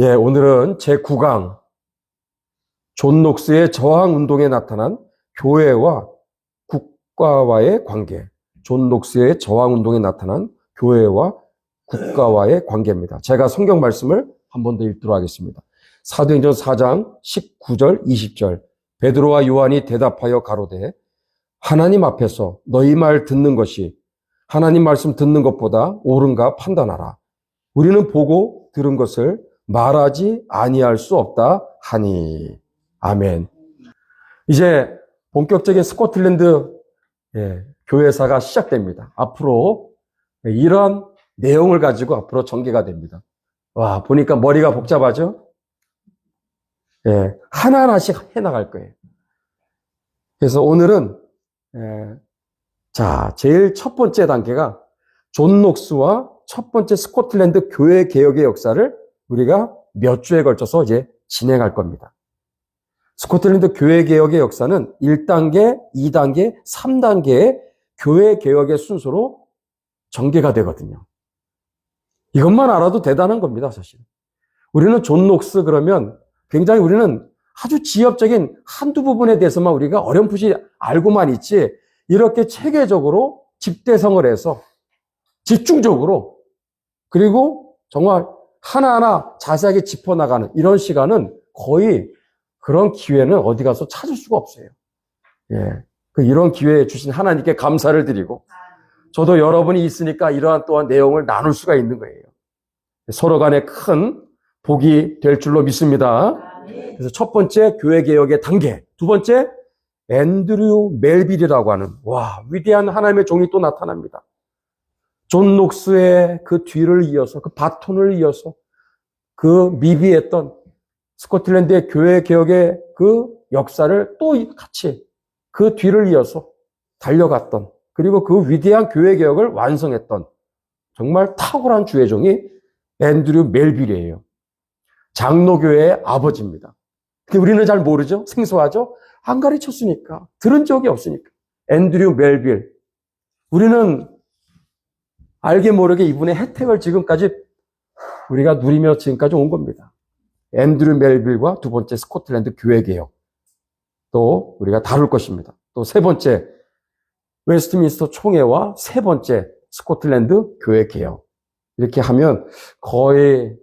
예, 오늘은 제9강 존 녹스의 저항 운동에 나타난 교회와 국가와의 관계. 존 녹스의 저항 운동에 나타난 교회와 국가와의 관계입니다. 제가 성경 말씀을 한 번 더 읽도록 하겠습니다. 사도행전 4장 19절 20절. 베드로와 요한이 대답하여 가로되 하나님 앞에서 너희 말 듣는 것이 하나님 말씀 듣는 것보다 옳은가 판단하라. 우리는 보고 들은 것을 말하지 아니할 수 없다 하니. 아멘. 이제 본격적인 스코틀랜드 교회사가 시작됩니다. 앞으로 이런 내용을 가지고 앞으로 전개가 됩니다. 와, 보니까 머리가 복잡하죠? 하나하나씩 해나갈 거예요. 그래서 오늘은 제일 첫 번째 단계가 존 녹스와 첫 번째 스코틀랜드 교회 개혁의 역사를 우리가 몇 주에 걸쳐서 이제 진행할 겁니다. 스코틀랜드 교회 개혁의 역사는 1단계, 2단계, 3단계의 교회 개혁의 순서로 전개가 되거든요. 이것만 알아도 대단한 겁니다, 사실. 우리는 존 녹스 그러면 굉장히 우리는 아주 지엽적인 한두 부분에 대해서만 우리가 어렴풋이 알고만 있지, 이렇게 체계적으로 집대성을 해서 집중적으로 그리고 정말 하나하나 자세하게 짚어나가는 이런 시간은 거의 그런 기회는 어디 가서 찾을 수가 없어요. 이런 기회에 주신 하나님께 감사를 드리고 저도 여러분이 있으니까 이러한 또한 내용을 나눌 수가 있는 거예요. 서로 간에 큰 복이 될 줄로 믿습니다. 그래서 첫 번째 교회 개혁의 단계, 두 번째 앤드류 멜빌이라고 하는 위대한 하나님의 종이 또 나타납니다. 존 녹스의 그 뒤를 이어서 그 바톤을 이어서 그 미비했던 스코틀랜드의 교회 개혁의 그 역사를 또 같이 그 뒤를 이어서 달려갔던, 그리고 그 위대한 교회 개혁을 완성했던 정말 탁월한 주의 종이 앤드류 멜빌이에요. 장로교회의 아버지입니다. 근데 우리는 잘 모르죠? 생소하죠? 안 가르쳤으니까, 들은 적이 없으니까. 앤드류 멜빌. 우리는 알게 모르게 이분의 혜택을 지금까지 우리가 누리며 지금까지 온 겁니다. 앤드류 멜빌과 두 번째 스코틀랜드 교회 개혁. 또 우리가 다룰 것입니다. 또 세 번째 웨스트민스터 총회와 세 번째 스코틀랜드 교회 개혁. 이렇게 하면 거의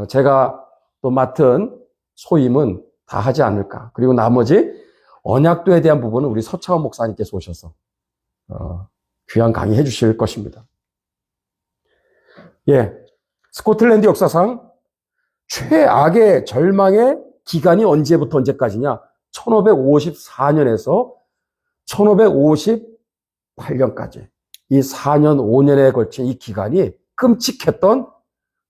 제가 또 맡은 소임은 다 하지 않을까. 그리고 나머지 언약도에 대한 부분은 우리 서창원 목사님께서 오셔서 귀한 강의 해주실 것입니다. 스코틀랜드 역사상 최악의 절망의 기간이 언제부터 언제까지냐? 1554년에서 1558년까지. 이 4년, 5년에 걸친 이 기간이 끔찍했던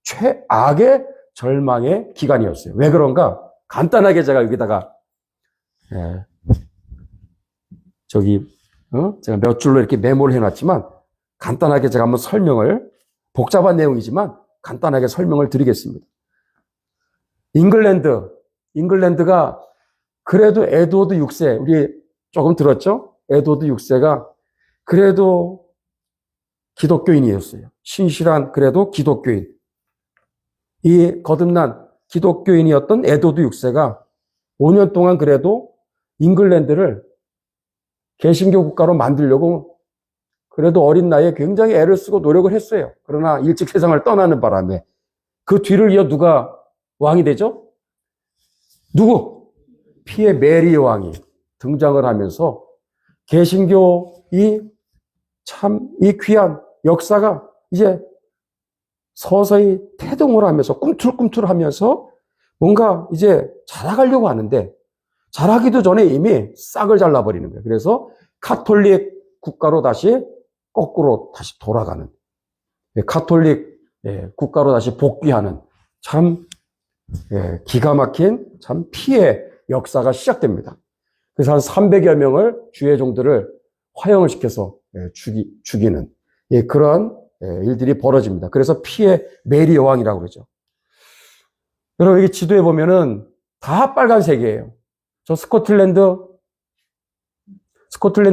최악의 절망의 기간이었어요. 왜 그런가? 간단하게 제가 여기다가, 제가 몇 줄로 이렇게 메모를 해놨지만, 간단하게 제가 한번 복잡한 내용이지만, 간단하게 설명을 드리겠습니다. 잉글랜드가 그래도 에드워드 6세, 우리 조금 들었죠? 에드워드 6세가 그래도 기독교인이었어요. 신실한 그래도 기독교인. 이 거듭난 기독교인이었던 에드워드 6세가 5년 동안 그래도 잉글랜드를 개신교 국가로 만들려고 그래도 어린 나이에 굉장히 애를 쓰고 노력을 했어요. 그러나 일찍 세상을 떠나는 바람에 그 뒤를 이어 누가 왕이 되죠? 누구? 피에 메리 왕이 등장을 하면서 개신교 이 귀한 역사가 이제 서서히 태동을 하면서 꿈틀꿈틀하면서 뭔가 이제 자라가려고 하는데 자라기도 전에 이미 싹을 잘라버리는 거예요. 그래서 카톨릭 국가로 거꾸로 다시 돌아가는, 카톨릭 국가로 다시 복귀하는 참 기가 막힌 참 피해 역사가 시작됩니다. 그래서 한 300여 명을 주의 종들을 화형을 시켜서 죽이는 그런 일들이 벌어집니다. 그래서 피해 메리 여왕이라고 그러죠. 여러분 여기 지도에 보면은 다 빨간색이에요. 저 스코틀랜드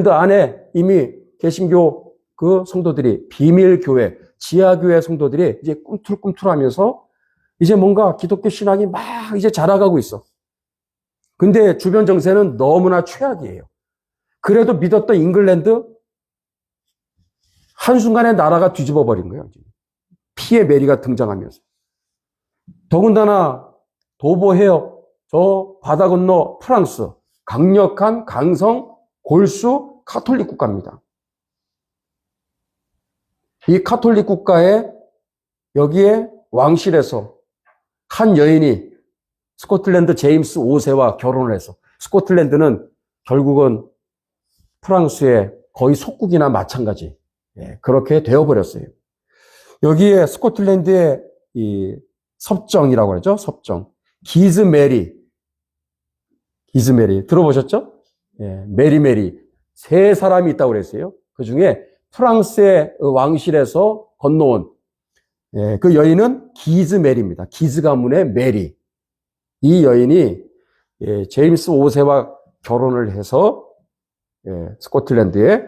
안에 이미 개신교 그 성도들이 비밀교회, 지하교회 성도들이 이제 꿈틀꿈틀하면서 이제 뭔가 기독교 신앙이 막 이제 자라가고 있어. 근데 주변 정세는 너무나 최악이에요. 그래도 믿었던 잉글랜드 한순간에 나라가 뒤집어 버린 거예요. 피의 메리가 등장하면서. 더군다나 도보해역, 저 바다 건너 프랑스, 강력한 강성 골수 카톨릭 국가입니다. 이 카톨릭 국가에 여기에 왕실에서 한 여인이 스코틀랜드 제임스 5세와 결혼을 해서 스코틀랜드는 결국은 프랑스의 거의 속국이나 마찬가지 그렇게 되어버렸어요. 여기에 스코틀랜드의 이 섭정이라고 그러죠. 섭정. 기즈메리 들어보셨죠? 메리 세 사람이 있다고 그랬어요. 그 중에 프랑스의 왕실에서 건너온 그 여인은 기즈메리입니다. 기즈 가문의 메리. 이 여인이 제임스 5세와 결혼을 해서 스코틀랜드의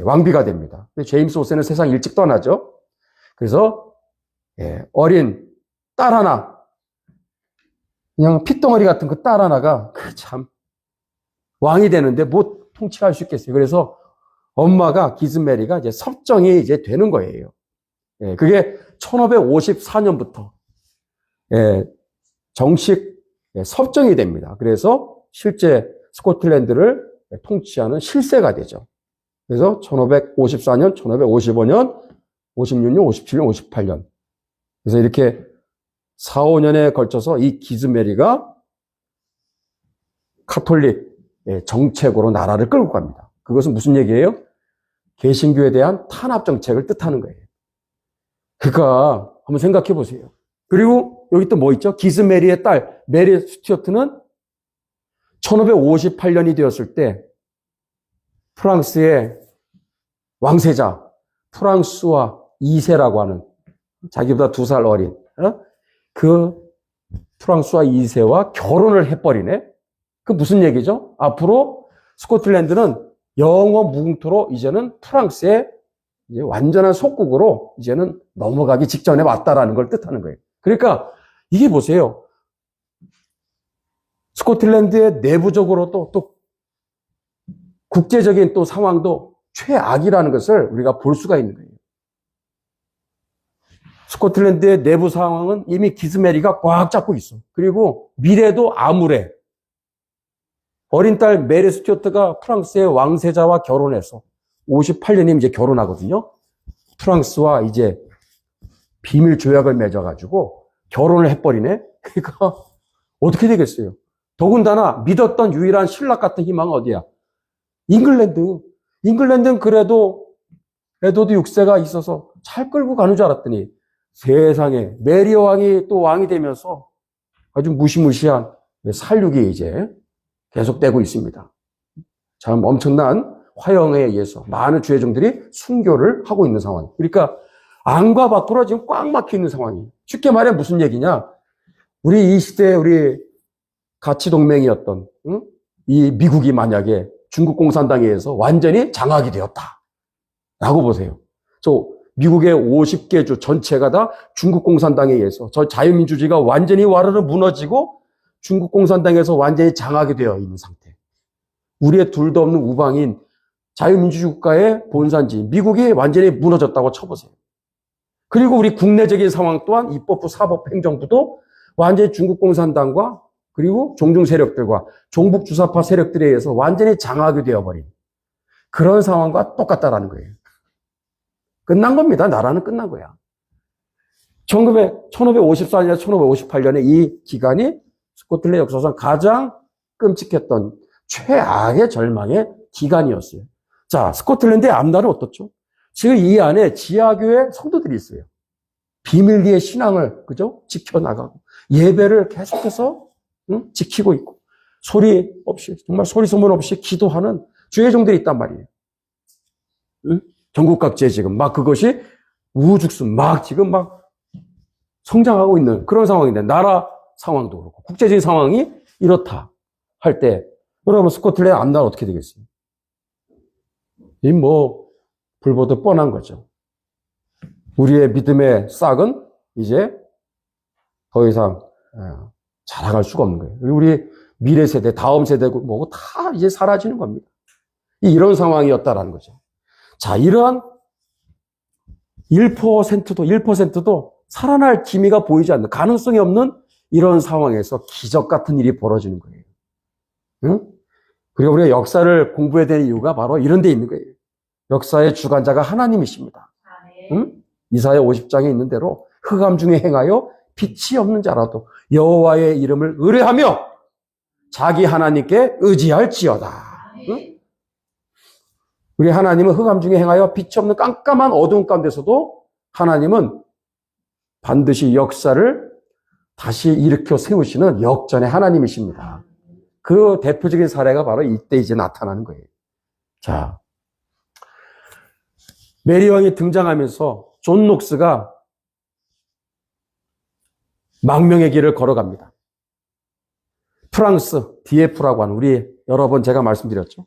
왕비가 됩니다. 제임스 5세는 세상 일찍 떠나죠. 그래서 어린 딸 하나, 그냥 핏덩어리 같은 그 딸 하나가 참 왕이 되는데 못 통치할 수 있겠어요. 그래서 엄마가 기즈메리가 이제 섭정이 이제 되는 거예요. 그게 1554년부터 정식 섭정이 됩니다. 그래서 실제 스코틀랜드를 통치하는 실세가 되죠. 그래서 1554년, 1555년, 56년, 57년, 58년. 그래서 이렇게 4, 5년에 걸쳐서 이 기즈메리가 카톨릭 정책으로 나라를 끌고 갑니다. 그것은 무슨 얘기예요? 개신교에 대한 탄압 정책을 뜻하는 거예요. 그러니까 한번 생각해 보세요. 그리고 여기 또 뭐 있죠? 기즈메리의 딸 메리 스튜어트는 1558년이 되었을 때 프랑스의 왕세자 프랑스와 2세라고 하는 자기보다 2살 어린 그 프랑스와 2세와 결혼을 해버리네. 그 무슨 얘기죠? 앞으로 스코틀랜드는 영어 무궁토로 이제는 프랑스의 이제 완전한 속국으로 이제는 넘어가기 직전에 왔다라는 걸 뜻하는 거예요. 그러니까 이게 보세요. 스코틀랜드의 내부적으로 또 국제적인 또 상황도 최악이라는 것을 우리가 볼 수가 있는 거예요. 스코틀랜드의 내부 상황은 이미 기즈메리가 꽉 잡고 있어. 그리고 미래도 암울해. 어린 딸 메리 스튜어트가 프랑스의 왕세자와 결혼해서 58년이면 이제 결혼하거든요. 프랑스와 이제 비밀 조약을 맺어가지고 결혼을 해버리네. 그러니까 어떻게 되겠어요? 더군다나 믿었던 유일한 신락 같은 희망은 어디야? 잉글랜드. 잉글랜드는 그래도 에드워드 6세가 있어서 잘 끌고 가는 줄 알았더니 세상에 메리 왕이 또 왕이 되면서 아주 무시무시한 살육이 이제 계속되고 있습니다. 참 엄청난 화형에 의해서 많은 주의종들이 순교를 하고 있는 상황. 그러니까 안과 밖으로 지금 꽉 막혀 있는 상황이에요. 쉽게 말해 무슨 얘기냐? 우리 이 시대에 우리 가치 동맹이었던 이 미국이 만약에 중국 공산당에 의해서 완전히 장악이 되었다. 라고 보세요. 미국의 50개 주 전체가 다 중국 공산당에 의해서 저 자유민주주의가 완전히 와르르 무너지고 중국 공산당에서 완전히 장악이 되어 있는 상태. 우리의 둘도 없는 우방인 자유민주주의 국가의 본산지 미국이 완전히 무너졌다고 쳐보세요. 그리고 우리 국내적인 상황 또한 입법부, 사법, 행정부도 완전히 중국 공산당과 그리고 종중 세력들과 종북 주사파 세력들에 의해서 완전히 장악이 되어버린 그런 상황과 똑같다라는 거예요. 끝난 겁니다. 나라는 끝난 거야. 1554년에서 1558년에 이 기간이 스코틀랜드 역사상 가장 끔찍했던 최악의 절망의 기간이었어요. 자, 스코틀랜드의 앞날은 어떻죠? 지금 이 안에 지하교회 성도들이 있어요. 비밀리에 신앙을, 그죠? 지켜나가고, 예배를 계속해서, 지키고 있고, 소리 없이, 정말 소리 소문 없이 기도하는 주의 종들이 있단 말이에요. 전국 각지에 지금 막 그것이 우후죽순 막 지금 막 성장하고 있는 그런 상황인데, 나라 상황도 그렇고, 국제적인 상황이 이렇다 할 때, 여러분 스코틀랜드 앞날 어떻게 되겠어요? 이 불보듯 뻔한 거죠. 우리의 믿음의 싹은 이제 더 이상 자라갈 수가 없는 거예요. 우리 미래 세대, 다음 세대고 뭐고 다 이제 사라지는 겁니다. 이런 상황이었다라는 거죠. 자, 이러한 1%도 살아날 기미가 보이지 않는, 가능성이 없는 이런 상황에서 기적 같은 일이 벌어지는 거예요. 응? 그리고 우리가 역사를 공부해야 되는 이유가 바로 이런 데 있는 거예요. 역사의 주관자가 하나님이십니다. 응? 이사야 50장에 있는 대로 흑암 중에 행하여 빛이 없는 자라도 여호와의 이름을 의뢰하며 자기 하나님께 의지할지어다. 응? 우리 하나님은 흑암 중에 행하여 빛이 없는 깜깜한 어두운 가운데서도 하나님은 반드시 역사를 다시 일으켜 세우시는 역전의 하나님이십니다. 그 대표적인 사례가 바로 이때 이제 나타나는 거예요. 자, 메리 왕이 등장하면서 존 녹스가 망명의 길을 걸어갑니다. 프랑스 디에프라고 하는, 우리 여러 번 제가 말씀드렸죠.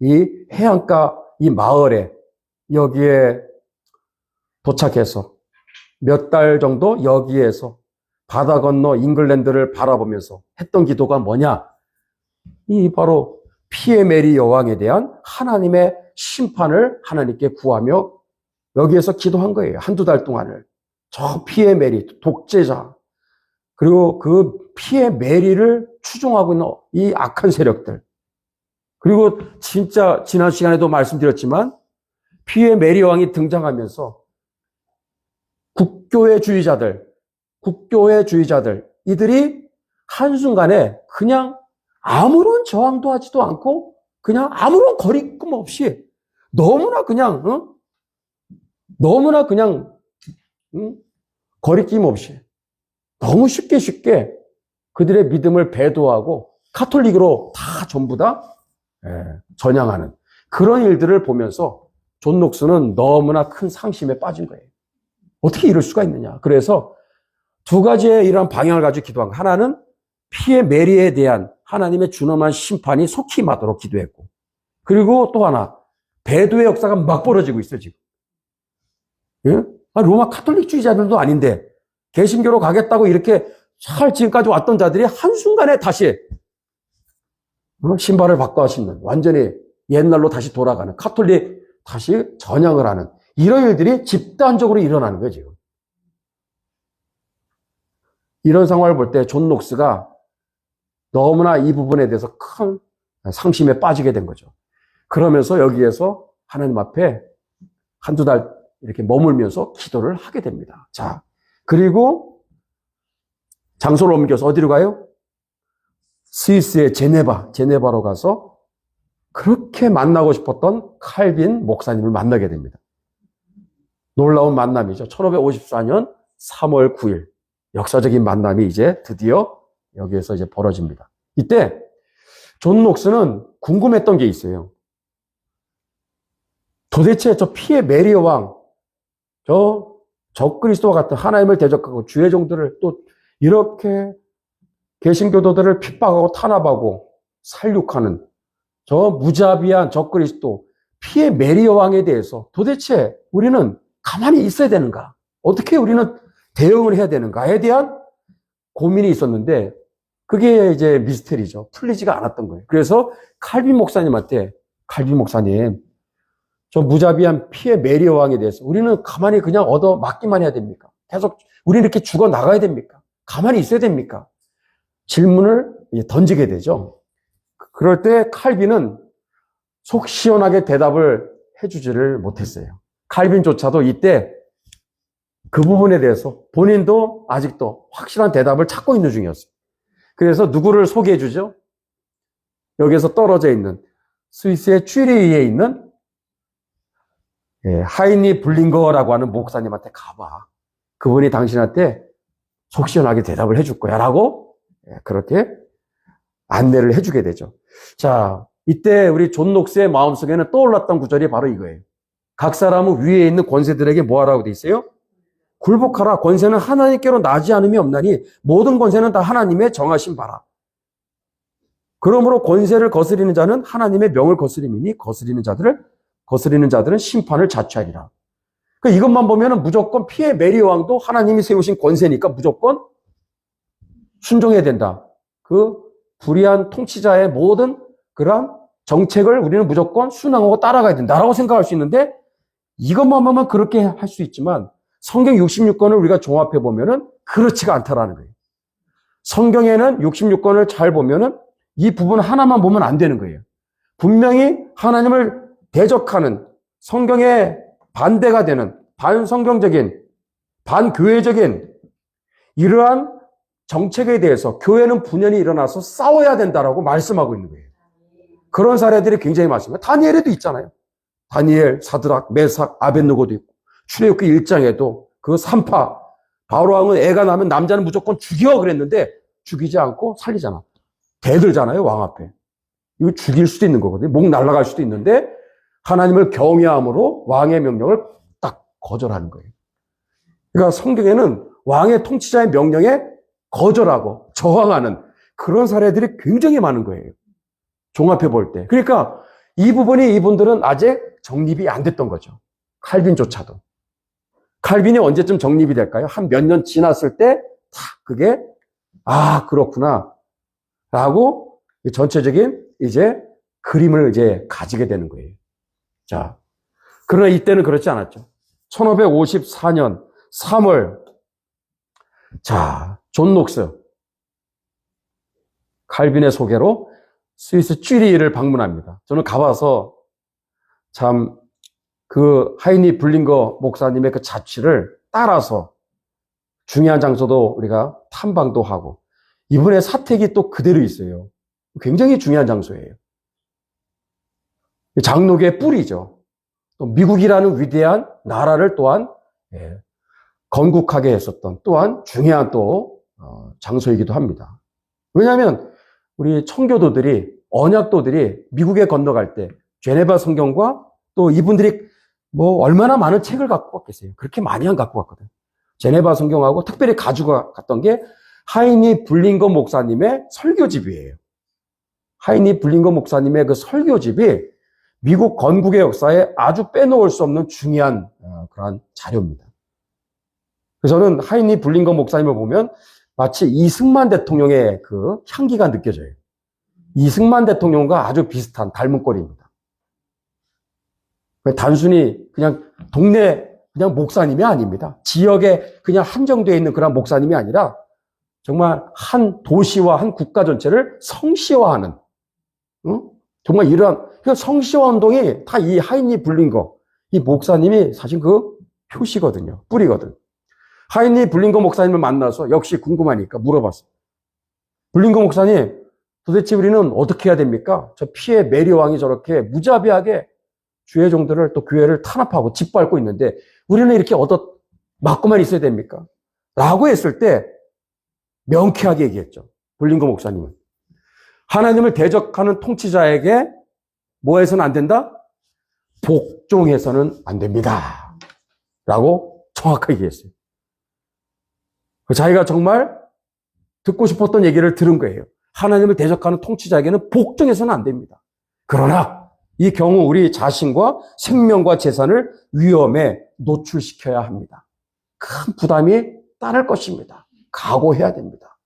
이 해안가 이 마을에 여기에 도착해서 몇 달 정도 여기에서 바다 건너 잉글랜드를 바라보면서 했던 기도가 뭐냐? 이 바로 피에 메리 여왕에 대한 하나님의 심판을 하나님께 구하며 여기에서 기도한 거예요. 한두 달 동안을. 저 피에 메리, 독재자, 그리고 그 피에 메리를 추종하고 있는 이 악한 세력들. 그리고 진짜 지난 시간에도 말씀드렸지만 피에 메리 왕이 등장하면서 국교회 주의자들, 이들이 한순간에 그냥 아무런 저항도 하지도 않고 그냥 아무런 거리낌 없이 너무나 그냥 거리낌 없이 너무 쉽게 그들의 믿음을 배도하고 카톨릭으로 다 전부 다 전향하는 그런 일들을 보면서 존 녹스는 너무나 큰 상심에 빠진 거예요. 어떻게 이럴 수가 있느냐. 그래서 두 가지의 이런 방향을 가지고 기도한 거. 하나는 피에 메리에 대한 하나님의 준엄한 심판이 속히 임하도록 기도했고, 그리고 또 하나 배도의 역사가 막 벌어지고 있어요 지금. 예? 로마 카톨릭주의자들도 아닌데 개신교로 가겠다고 이렇게 잘 지금까지 왔던 자들이 한순간에 다시 신발을 바꿔 신는, 완전히 옛날로 다시 돌아가는, 카톨릭 다시 전향을 하는 이런 일들이 집단적으로 일어나는 거예요 지금. 이런 상황을 볼 때 존 녹스가 너무나 이 부분에 대해서 큰 상심에 빠지게 된 거죠. 그러면서 여기에서 하나님 앞에 한두 달 이렇게 머물면서 기도를 하게 됩니다. 자, 그리고 장소를 옮겨서 어디로 가요? 스위스의 제네바로 가서 그렇게 만나고 싶었던 칼빈 목사님을 만나게 됩니다. 놀라운 만남이죠. 1554년 3월 9일 역사적인 만남이 이제 드디어 여기에서 이제 벌어집니다. 이때 존 녹스는 궁금했던 게 있어요. 도대체 저 피에 메리 왕, 저 적그리스도와 같은 하나님을 대적하고 주의 종들을 또 이렇게 개신교도들을 핍박하고 탄압하고 살육하는 저 무자비한 적그리스도 피에 메리 왕에 대해서 도대체 우리는 가만히 있어야 되는가? 어떻게 우리는 대응을 해야 되는가에 대한 고민이 있었는데 그게 이제 미스터리죠. 풀리지가 않았던 거예요. 그래서 칼빈 목사님한테, 칼빈 목사님, 저 무자비한 피에 메리 왕에 대해서 우리는 가만히 그냥 얻어 맞기만 해야 됩니까? 계속 우리는 이렇게 죽어 나가야 됩니까? 가만히 있어야 됩니까? 질문을 던지게 되죠. 그럴 때 칼빈은 속 시원하게 대답을 해주지를 못했어요. 칼빈조차도 이때 그 부분에 대해서 본인도 아직도 확실한 대답을 찾고 있는 중이었어요. 그래서 누구를 소개해 주죠? 여기에서 떨어져 있는 스위스의 쭈리히에 있는 하이니 블링거라고 하는 목사님한테 가봐. 그분이 당신한테 속 시원하게 대답을 해줄 거야 라고 그렇게 안내를 해주게 되죠. 자, 이때 우리 존 녹스의 마음속에는 떠올랐던 구절이 바로 이거예요. 각 사람은 위에 있는 권세들에게 뭐 하라고 돼 있어요? 굴복하라. 권세는 하나님께로 나지 않음이 없나니 모든 권세는 다 하나님의 정하신 바라. 그러므로 권세를 거스리는 자는 하나님의 명을 거스림이니 거스리는 자들은 심판을 자취하리라. 그러니까 이것만 보면은 무조건 피에 메리 왕도 하나님이 세우신 권세니까 무조건 순종해야 된다. 그 불의한 통치자의 모든 그런 정책을 우리는 무조건 순항하고 따라가야 된다라고 생각할 수 있는데 이것만 보면 그렇게 할 수 있지만 성경 66권을 우리가 종합해 보면은 그렇지가 않다라는 거예요. 성경에는 66권을 잘 보면은 이 부분 하나만 보면 안 되는 거예요. 분명히 하나님을 대적하는 성경에 반대가 되는 반성경적인 반교회적인 이러한 정책에 대해서 교회는 분연히 일어나서 싸워야 된다라고 말씀하고 있는 거예요. 그런 사례들이 굉장히 많습니다. 다니엘에도 있잖아요. 다니엘, 사드락, 메삭, 아벳느고도 있고 출애굽기 1장에도 그 산파 바로왕은 애가 나면 남자는 무조건 죽여 그랬는데 죽이지 않고 살리잖아. 대들잖아요, 왕 앞에. 이거 죽일 수도 있는 거거든요. 목 날아갈 수도 있는데 하나님을 경외함으로 왕의 명령을 딱 거절하는 거예요. 그러니까 성경에는 왕의 통치자의 명령에 거절하고 저항하는 그런 사례들이 굉장히 많은 거예요. 종합해 볼 때. 그러니까 이 부분이 이분들은 아직 정립이 안 됐던 거죠. 칼빈조차도. 칼빈이 언제쯤 정립이 될까요? 한 몇 년 지났을 때 딱 그게 그렇구나 라고 전체적인 이제 그림을 이제 가지게 되는 거예요. 자, 그러나 이때는 그렇지 않았죠. 1554년 3월 자, 존 녹스 칼빈의 소개로 스위스 쥐리히를 방문합니다. 저는 가봐서 참 그 하이니 블링거 목사님의 그 자취를 따라서 중요한 장소도 우리가 탐방도 하고 이분의 사택이 또 그대로 있어요. 굉장히 중요한 장소예요. 장로교의 뿌리죠. 또 미국이라는 위대한 나라를 또한 건국하게 했었던 또한 중요한 또 장소이기도 합니다. 왜냐하면 우리 청교도들이 언약도들이 미국에 건너갈 때 제네바 성경과 또 이분들이 뭐 얼마나 많은 책을 갖고 갔겠어요. 그렇게 많이 안 갖고 갔거든. 제네바 성경하고 특별히 가지고 갔던 게 하이니 블링거 목사님의 설교집이에요. 하이니 블링거 목사님의 그 설교집이 미국 건국의 역사에 아주 빼놓을 수 없는 중요한 그런 자료입니다. 그래서 저는 하이니 블링거 목사님을 보면 마치 이승만 대통령의 그 향기가 느껴져요. 이승만 대통령과 아주 비슷한 닮은 꼴입니다. 단순히 그냥 동네 그냥 목사님이 아닙니다. 지역에 그냥 한정되어 있는 그런 목사님이 아니라 정말 한 도시와 한 국가 전체를 성시화하는 정말 이러한 성시화 운동이 다 이 하이니 블링거 이 목사님이 사실 그 표시거든요. 뿌리거든. 하이니 블링거 목사님을 만나서 역시 궁금하니까 물어봤어요. 블링거 목사님, 도대체 우리는 어떻게 해야 됩니까? 저 피해 메리왕이 저렇게 무자비하게 주의 종들을 또 교회를 탄압하고 짓밟고 있는데 우리는 이렇게 맞고만 있어야 됩니까? 라고 했을 때 명쾌하게 얘기했죠. 블링거 목사님은. 하나님을 대적하는 통치자에게 뭐 해서는 안 된다? 복종해서는 안 됩니다. 라고 정확하게 얘기했어요. 자기가 정말 듣고 싶었던 얘기를 들은 거예요. 하나님을 대적하는 통치자에게는 복종해서는 안 됩니다. 그러나 이 경우 우리 자신과 생명과 재산을 위험에 노출시켜야 합니다. 큰 부담이 따를 것입니다. 각오해야 됩니다.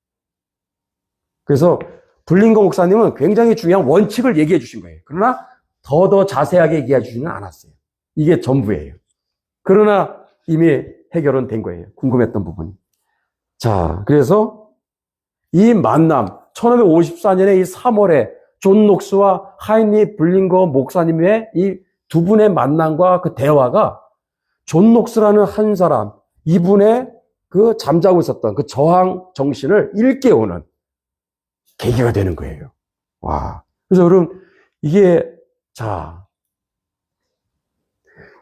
그래서 블링거 목사님은 굉장히 중요한 원칙을 얘기해 주신 거예요. 그러나 더 자세하게 얘기해 주지는 않았어요. 이게 전부예요. 그러나 이미 해결은 된 거예요. 궁금했던 부분이. 자, 그래서 이 만남, 1554년의 이 3월에 존 녹스와 하이니 블링거 목사님의 이 두 분의 만남과 그 대화가 존 녹스라는 한 사람, 이분의 그 잠자고 있었던 그 저항 정신을 일깨우는 계기가 되는 거예요. 와. 그래서 여러분, 이게, 자,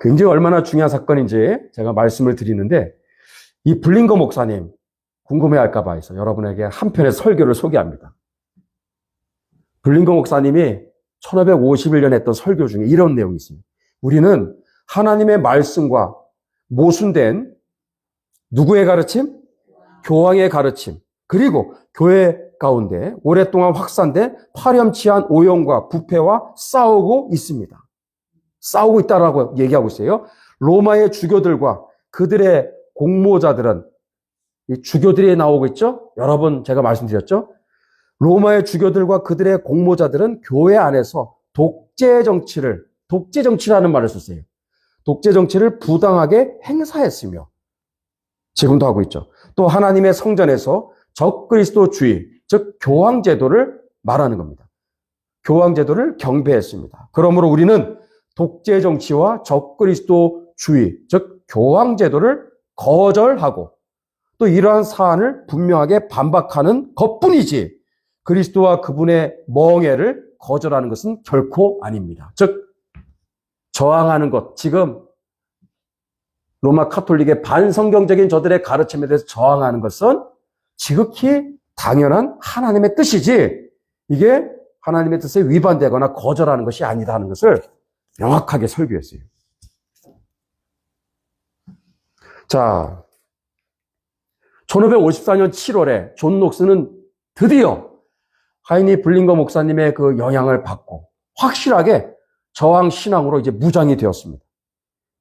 굉장히 얼마나 중요한 사건인지 제가 말씀을 드리는데, 이 블링거 목사님, 궁금해 할까봐 해서 여러분에게 한 편의 설교를 소개합니다. 블링거 목사님이 1551년 했던 설교 중에 이런 내용이 있습니다. 우리는 하나님의 말씀과 모순된 누구의 가르침? 교황의 가르침. 그리고 교회 가운데 오랫동안 확산된 파렴치한 오용과 부패와 싸우고 있습니다. 싸우고 있다라고 얘기하고 있어요. 로마의 주교들과 그들의 공모자들은 이 주교들이 나오고 있죠? 여러 번 제가 말씀드렸죠? 로마의 주교들과 그들의 공모자들은 교회 안에서 독재 정치라는 말을 썼어요. 독재 정치를 부당하게 행사했으며, 지금도 하고 있죠. 또 하나님의 성전에서 적그리스도주의, 즉 교황제도를 말하는 겁니다. 교황제도를 경배했습니다. 그러므로 우리는 독재 정치와 적그리스도주의, 즉 교황제도를 거절하고 또 이러한 사안을 분명하게 반박하는 것뿐이지 그리스도와 그분의 멍에를 거절하는 것은 결코 아닙니다. 즉 저항하는 것, 지금 로마 카톨릭의 반성경적인 저들의 가르침에 대해서 저항하는 것은 지극히 당연한 하나님의 뜻이지 이게 하나님의 뜻에 위반되거나 거절하는 것이 아니다 하는 것을 명확하게 설교했어요. 자, 1554년 7월에 존 녹스는 드디어 하이니 블링거 목사님의 그 영향을 받고 확실하게 저항 신앙으로 이제 무장이 되었습니다.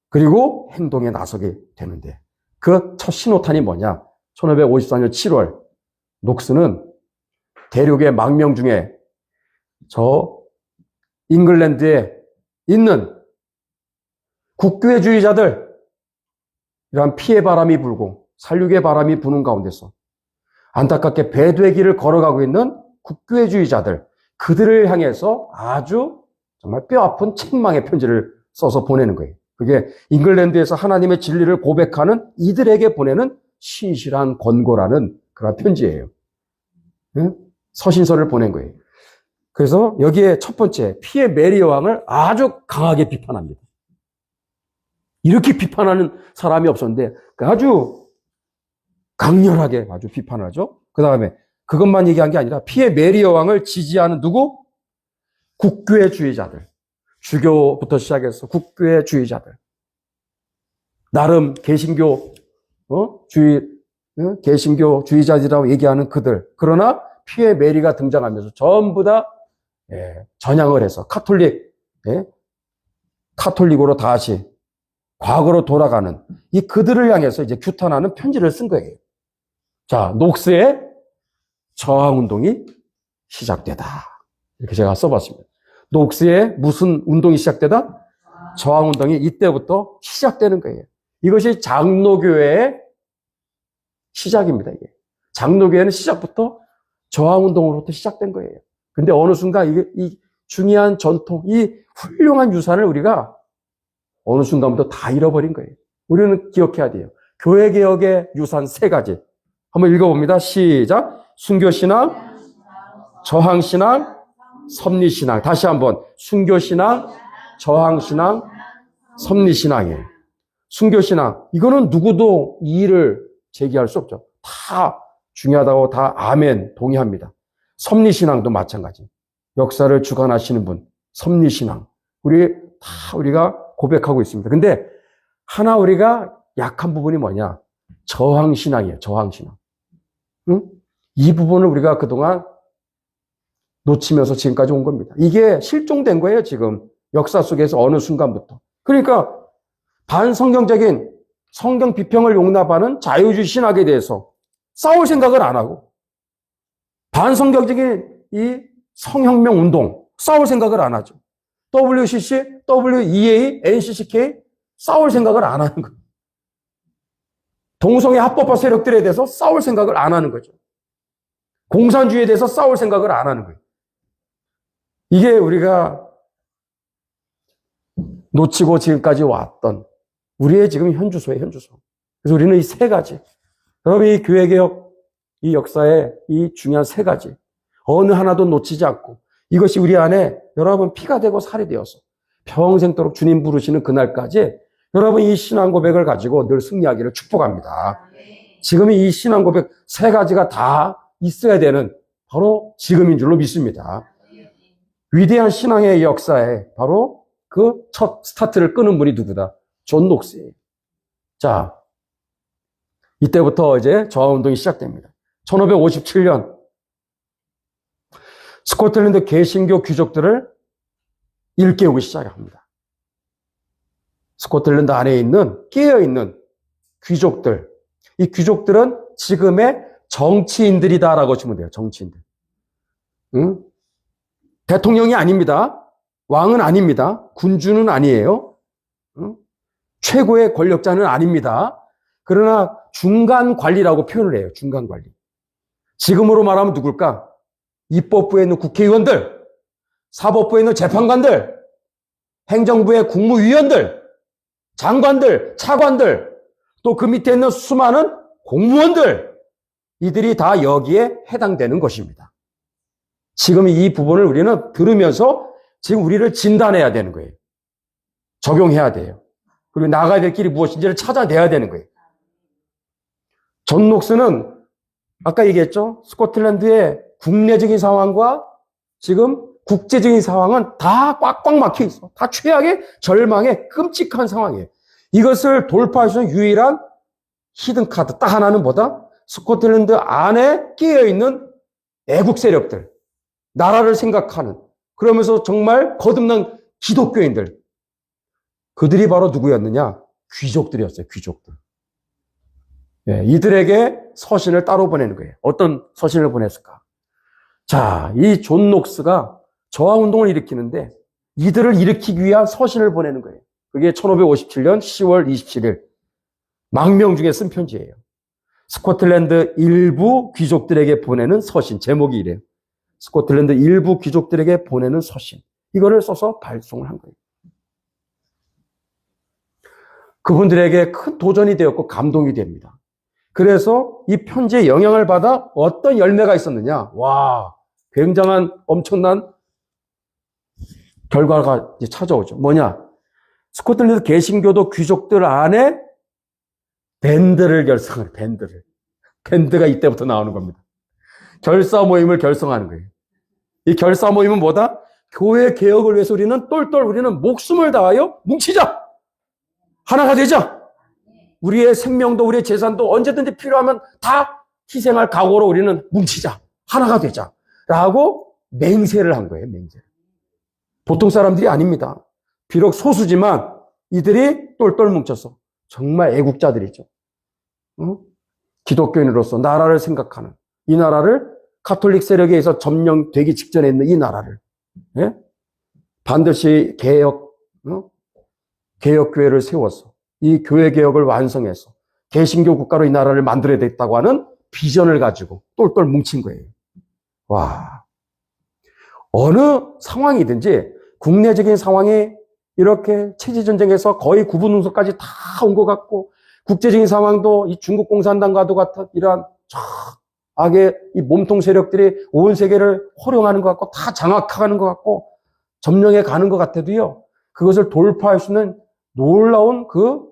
그리고 행동에 나서게 되는데 그 첫 신호탄이 뭐냐? 1554년 7월 녹스는 대륙의 망명 중에 저 잉글랜드에 있는 국교회주의자들, 이러한 피해 바람이 불고 살육의 바람이 부는 가운데서 안타깝게 배도의 길을 걸어가고 있는 국교회주의자들, 그들을 향해서 아주 정말 뼈아픈 책망의 편지를 써서 보내는 거예요. 그게 잉글랜드에서 하나님의 진리를 고백하는 이들에게 보내는 신실한 권고라는 그런 편지예요. 서신서를 보낸 거예요. 그래서 여기에 첫 번째, 피해 메리 여왕을 아주 강하게 비판합니다. 이렇게 비판하는 사람이 없었는데 아주 강렬하게 아주 비판을 하죠. 그 다음에 그것만 얘기한 게 아니라 피해 메리 여왕을 지지하는 누구? 국교회주의자들. 주교부터 시작해서 국교회주의자들. 나름 개신교주의자들이라고 얘기하는 그들. 그러나 피해 메리가 등장하면서 전부 다 전향을 해서 카톨릭으로 다시 과거로 돌아가는 이 그들을 향해서 이제 규탄하는 편지를 쓴 거예요. 자, 녹스의 저항운동이 시작되다. 이렇게 제가 써봤습니다. 녹스의 무슨 운동이 시작되다? 저항운동이 이때부터 시작되는 거예요. 이것이 장로교회의 시작입니다. 이게. 장로교회는 시작부터 저항운동으로부터 시작된 거예요. 근데 어느 순간 이 중요한 전통, 이 훌륭한 유산을 우리가 어느 순간부터 다 잃어버린 거예요. 우리는 기억해야 돼요. 교회개혁의 유산 3가지. 한번 읽어봅니다. 시작. 순교신앙, 저항신앙, 섭리신앙. 다시 한번. 순교신앙, 저항신앙, 섭리신앙이에요. 순교신앙. 이거는 누구도 이의를 제기할 수 없죠. 다 중요하다고 다 아멘 동의합니다. 섭리신앙도 마찬가지. 역사를 주관하시는 분. 섭리신앙. 우리가 고백하고 있습니다. 근데 하나 우리가 약한 부분이 뭐냐? 저항신앙이에요. 저항신앙. 응? 이 부분을 우리가 그동안 놓치면서 지금까지 온 겁니다. 이게 실종된 거예요, 지금. 역사 속에서 어느 순간부터. 그러니까 반성경적인 성경 비평을 용납하는 자유주의 신학에 대해서 싸울 생각을 안 하고 반성경적인 이 성혁명 운동 싸울 생각을 안 하죠. WCC, WEA, NCCK 싸울 생각을 안 하는 거예요. 동성애 합법화 세력들에 대해서 싸울 생각을 안 하는 거죠. 공산주의에 대해서 싸울 생각을 안 하는 거예요. 이게 우리가 놓치고 지금까지 왔던 우리의 지금 현주소예요, 현주소. 그래서 우리는 이 3가지. 여러분, 이 교회개혁, 이 역사의 이 중요한 3가지. 어느 하나도 놓치지 않고 이것이 우리 안에 여러분 피가 되고 살이 되어서 평생도록 주님 부르시는 그날까지 여러분 이 신앙 고백을 가지고 늘 승리하기를 축복합니다. 지금 이 신앙 고백 3가지가 다 있어야 되는 바로 지금인 줄로 믿습니다. 위대한 신앙의 역사에 바로 그 첫 스타트를 끄는 분이 누구다? 존 녹스예요. 자, 이때부터 이제 저항운동이 시작됩니다. 1557년 스코틀랜드 개신교 귀족들을 일깨우기 시작합니다. 스코틀랜드 안에 있는 깨어있는 귀족들, 이 귀족들은 지금의 정치인들이다라고 하시면 돼요. 정치인들. 응? 대통령이 아닙니다. 왕은 아닙니다. 군주는 아니에요. 응? 최고의 권력자는 아닙니다. 그러나 중간 관리라고 표현을 해요. 중간 관리. 지금으로 말하면 누굴까? 입법부에 있는 국회의원들, 사법부에 있는 재판관들, 행정부의 국무위원들, 장관들, 차관들, 또 그 밑에 있는 수많은 공무원들, 이들이 다 여기에 해당되는 것입니다. 지금 이 부분을 우리는 들으면서 지금 우리를 진단해야 되는 거예요. 적용해야 돼요. 그리고 나가야 될 길이 무엇인지를 찾아내야 되는 거예요. 존 녹스는 아까 얘기했죠? 스코틀랜드의 국내적인 상황과 지금 국제적인 상황은 다 꽉꽉 막혀 있어. 다 최악의 절망의 끔찍한 상황이에요. 이것을 돌파할 수 있는 유일한 히든카드 딱 하나는 뭐다? 스코틀랜드 안에 끼어있는 애국 세력들, 나라를 생각하는, 그러면서 정말 거듭난 기독교인들, 그들이 바로 누구였느냐? 귀족들이었어요. 귀족들. 예, 이들에게 서신을 따로 보내는 거예요. 어떤 서신을 보냈을까? 자, 이 존 녹스가 저항운동을 일으키는데 이들을 일으키기 위한 서신을 보내는 거예요. 그게 1557년 10월 27일 망명 중에 쓴 편지예요. 스코틀랜드 일부 귀족들에게 보내는 서신. 제목이 이래요. 스코틀랜드 일부 귀족들에게 보내는 서신. 이거를 써서 발송을 한 거예요. 그분들에게 큰 도전이 되었고 감동이 됩니다. 그래서 이 편지에 영향을 받아 어떤 열매가 있었느냐? 와, 굉장한 엄청난 결과가 이제 찾아오죠. 뭐냐? 스코틀랜드 개신교도 귀족들 안에 밴드를 결성하는, 밴드를. 밴드가 이때부터 나오는 겁니다. 결사 모임을 결성하는 거예요. 이 결사 모임은 뭐다? 교회 개혁을 위해서 우리는 목숨을 다하여 뭉치자! 하나가 되자! 우리의 생명도 우리의 재산도 언제든지 필요하면 다 희생할 각오로 우리는 뭉치자. 하나가 되자. 라고 맹세를 한 거예요. 맹세. 보통 사람들이 아닙니다. 비록 소수지만 이들이 똘똘 뭉쳐서 정말 애국자들이죠. 응? 기독교인으로서 나라를 생각하는 이 나라를 가톨릭 세력에 의해서 점령되기 직전에 있는 이 나라를 예? 반드시 개혁교회를 세워서 이 교회 개혁을 완성해서 개신교 국가로 이 나라를 만들어야 되겠다고 하는 비전을 가지고 똘똘 뭉친 거예요. 와, 어느 상황이든지 국내적인 상황이 이렇게 체제전쟁에서 거의 구분운석까지 다 온 것 같고 국제적인 상황도 이 중국 공산당과도 같은 이러한 악의 이 몸통 세력들이 온 세계를 호령하는 것 같고 다 장악하는 것 같고 점령해 가는 것 같아도요. 그것을 돌파할 수 있는 놀라운 그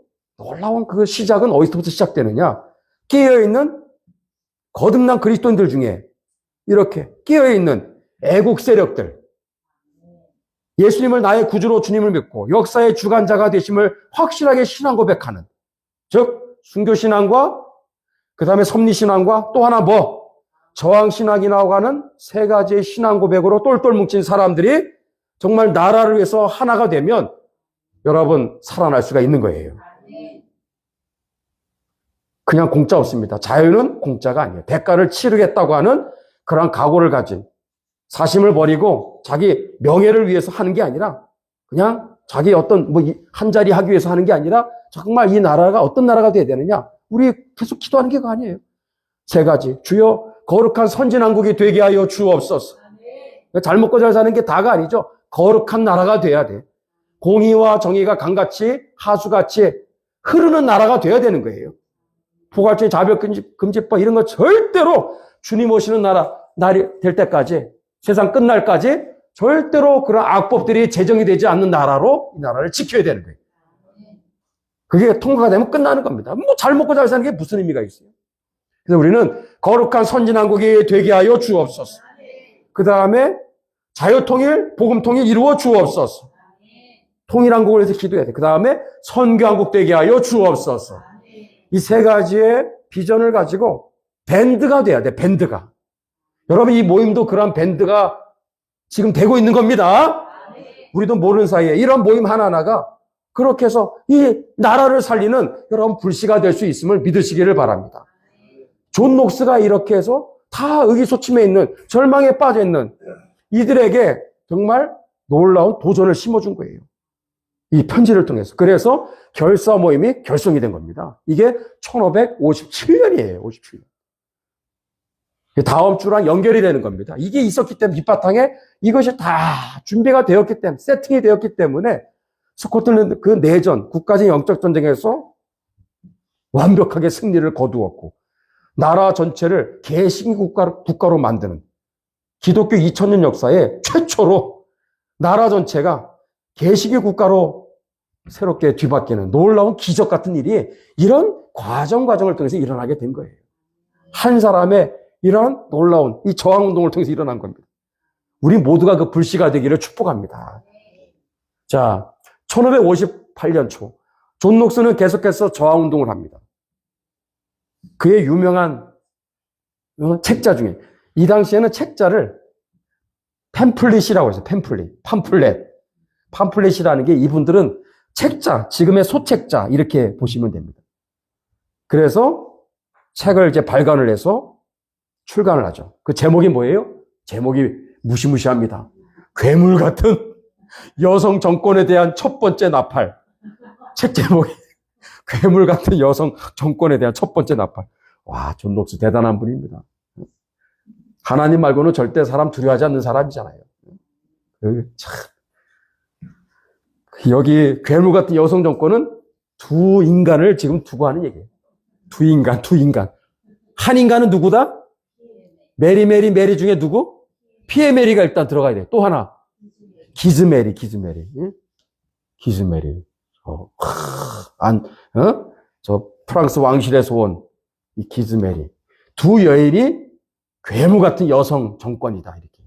시작은 어디서부터 시작되느냐? 끼어있는 거듭난 그리스도인들 중에 이렇게 끼어있는 애국 세력들, 예수님을 나의 구주로 주님을 믿고 역사의 주관자가 되심을 확실하게 신앙 고백하는, 즉 순교신앙과 그 다음에 섭리신앙과 또 하나 저항신앙이라고 하는 세 가지의 신앙 고백으로 똘똘 뭉친 사람들이 정말 나라를 위해서 하나가 되면 여러분 살아날 수가 있는 거예요. 그냥 공짜 없습니다. 자유는 공짜가 아니에요. 대가를 치르겠다고 하는 그런 각오를 가진, 사심을 버리고 자기 명예를 위해서 하는 게 아니라 그냥 자기 어떤 한 자리 하기 위해서 하는 게 아니라 정말 이 나라가 어떤 나라가 돼야 되느냐? 우리 계속 기도하는 게 그거 아니에요. 세 가지. 주여 거룩한 선진왕국이 되게 하여 주옵소서. 잘 먹고 잘 사는 게 다가 아니죠. 거룩한 나라가 돼야 돼. 공의와 정의가 강같이 하수같이 흐르는 나라가 돼야 되는 거예요. 포괄적인 자별금지법 이런 거 절대로 주님 오시는 날이 될 때까지, 세상 끝날까지 절대로 그런 악법들이 제정이 되지 않는 나라로 이 나라를 지켜야 되는 거예요. 그게 통과가 되면 끝나는 겁니다. 잘 먹고 잘 사는 게 무슨 의미가 있어요? 그래서 우리는 거룩한 선진왕국이 되게 하여 주옵소서. 그 다음에 자유통일, 복음통일 이루어 주옵소서. 통일한국을 위해서 기도해야 돼. 그 다음에 선교한국 되게 하여 주옵소서. 이 세 가지의 비전을 가지고 밴드가 돼야 돼, 밴드가. 여러분, 이 모임도 그런 밴드가 지금 되고 있는 겁니다. 우리도 모르는 사이에 이런 모임 하나하나가 그렇게 해서 이 나라를 살리는 여러분 불씨가 될 수 있음을 믿으시기를 바랍니다. 존 녹스가 이렇게 해서 다 의기소침해 있는, 절망에 빠져 있는 이들에게 정말 놀라운 도전을 심어준 거예요. 이 편지를 통해서. 그래서 결사 모임이 결성이 된 겁니다. 이게 1557년이에요. 57년. 다음 주랑 연결이 되는 겁니다. 이게 있었기 때문에 밑바탕에 이것이 다 준비가 되었기 때문에, 세팅이 되었기 때문에 스코틀랜드 그 내전, 국가적 영적 전쟁에서 완벽하게 승리를 거두었고, 나라 전체를 개신기 국가로 만드는 기독교 2000년 역사에 최초로 나라 전체가 개신기 국가로 새롭게 뒤바뀌는 놀라운 기적 같은 일이 이런 과정을 통해서 일어나게 된 거예요. 한 사람의 이런 놀라운 이 저항운동을 통해서 일어난 겁니다. 우리 모두가 그 불씨가 되기를 축복합니다. 자, 1558년 초 존 녹스는 계속해서 저항운동을 합니다. 그의 유명한 책자 중에, 이 당시에는 책자를 팸플릿이라고 해서 팜플렛이라는 게, 이분들은 책자, 지금의 소책자 이렇게 보시면 됩니다. 그래서 책을 이제 발간을 해서 출간을 하죠. 그 제목이 뭐예요? 제목이 무시무시합니다. 괴물 같은 여성 정권에 대한 첫 번째 나팔. 책 제목이 괴물 같은 여성 정권에 대한 첫 번째 나팔. 와, 존 녹스 대단한 분입니다. 하나님 말고는 절대 사람 두려워하지 않는 사람이잖아요. 참. 여기 괴물 같은 여성 정권은 두 인간을 지금 두고 하는 얘기예요. 두 인간. 한 인간은 누구다? 메리 중에 누구? 피에 메리가 일단 들어가야 돼. 또 하나. 기즈메리. 저 프랑스 왕실에서 온 이 기즈메리. 두 여인이 괴물 같은 여성 정권이다. 이렇게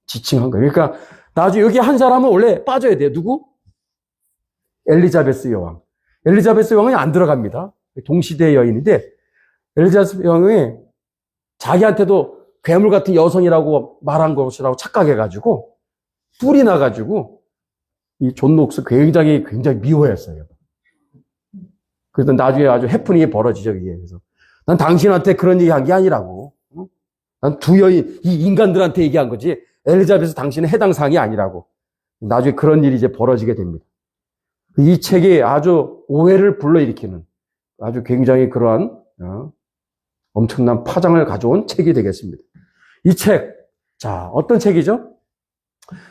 지칭한 거예요. 그러니까 나중에 여기 한 사람은 원래 빠져야 돼요. 누구? 엘리자베스 여왕. 엘리자베스 여왕이 안 들어갑니다. 동시대 여인인데, 엘리자베스 여왕이 자기한테도 괴물 같은 여성이라고 말한 것이라고 착각해가지고 뿔이 나가지고 이 존 녹스 굉장히 미워했어요. 그래서 나중에 아주 해프닝이 벌어지죠. 이게. 그래서 난 당신한테 그런 얘기 한 게 아니라고. 난 두 여인, 이 인간들한테 얘기한 거지. 엘리자베스 당신은 해당 사항이 아니라고. 나중에 그런 일이 이제 벌어지게 됩니다. 이 책이 아주 오해를 불러일으키는 아주 굉장히 그러한 엄청난 파장을 가져온 책이 되겠습니다. 이 책, 자, 어떤 책이죠?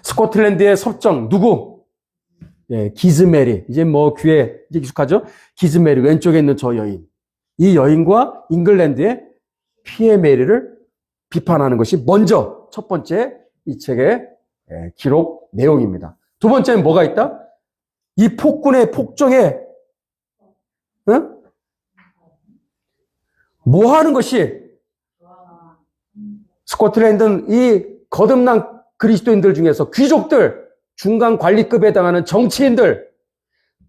스코틀랜드의 섭정, 누구? 예, 기즈메리. 이제 뭐 귀에 이제 익숙하죠? 기즈메리, 왼쪽에 있는 저 여인. 이 여인과 잉글랜드의 피에 메리를 비판하는 것이 먼저 첫 번째 이 책의 기록 내용입니다. 두 번째는 뭐가 있다? 이 폭군의 폭정에 뭐 하는 것이, 스코틀랜드는 이 거듭난 그리스도인들 중에서 귀족들, 중간 관리급에 해당하는 정치인들,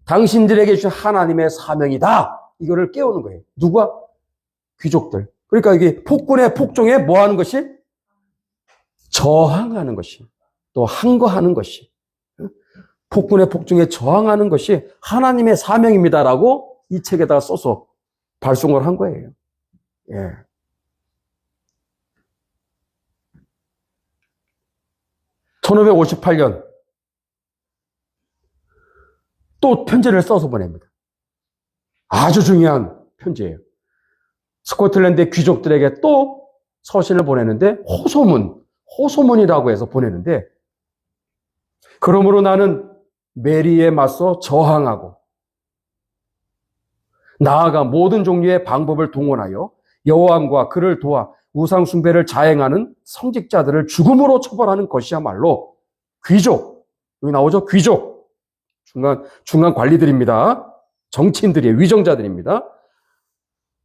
당신들에게 주신 하나님의 사명이다. 이거를 깨우는 거예요. 누가? 귀족들. 그러니까 이게 폭군의 폭정에 뭐 하는 것이? 저항하는 것이, 또 항거하는 것이, 폭군의 폭정에 저항하는 것이 하나님의 사명입니다라고 이 책에다가 써서 발송을 한 거예요. 예. (1558년) 또 편지를 써서 보냅니다. 아주 중요한 편지예요. 스코틀랜드의 귀족들에게 또 서신을 보내는데, 호소문이라고 해서 보내는데, 그러므로 나는 메리에 맞서 저항하고 나아가 모든 종류의 방법을 동원하여 여호와과 그를 도와 우상 숭배를 자행하는 성직자들을 죽음으로 처벌하는 것이야말로 귀족, 여기 나오죠? 귀족, 중간 관리들입니다. 정치인들이에요. 위정자들입니다.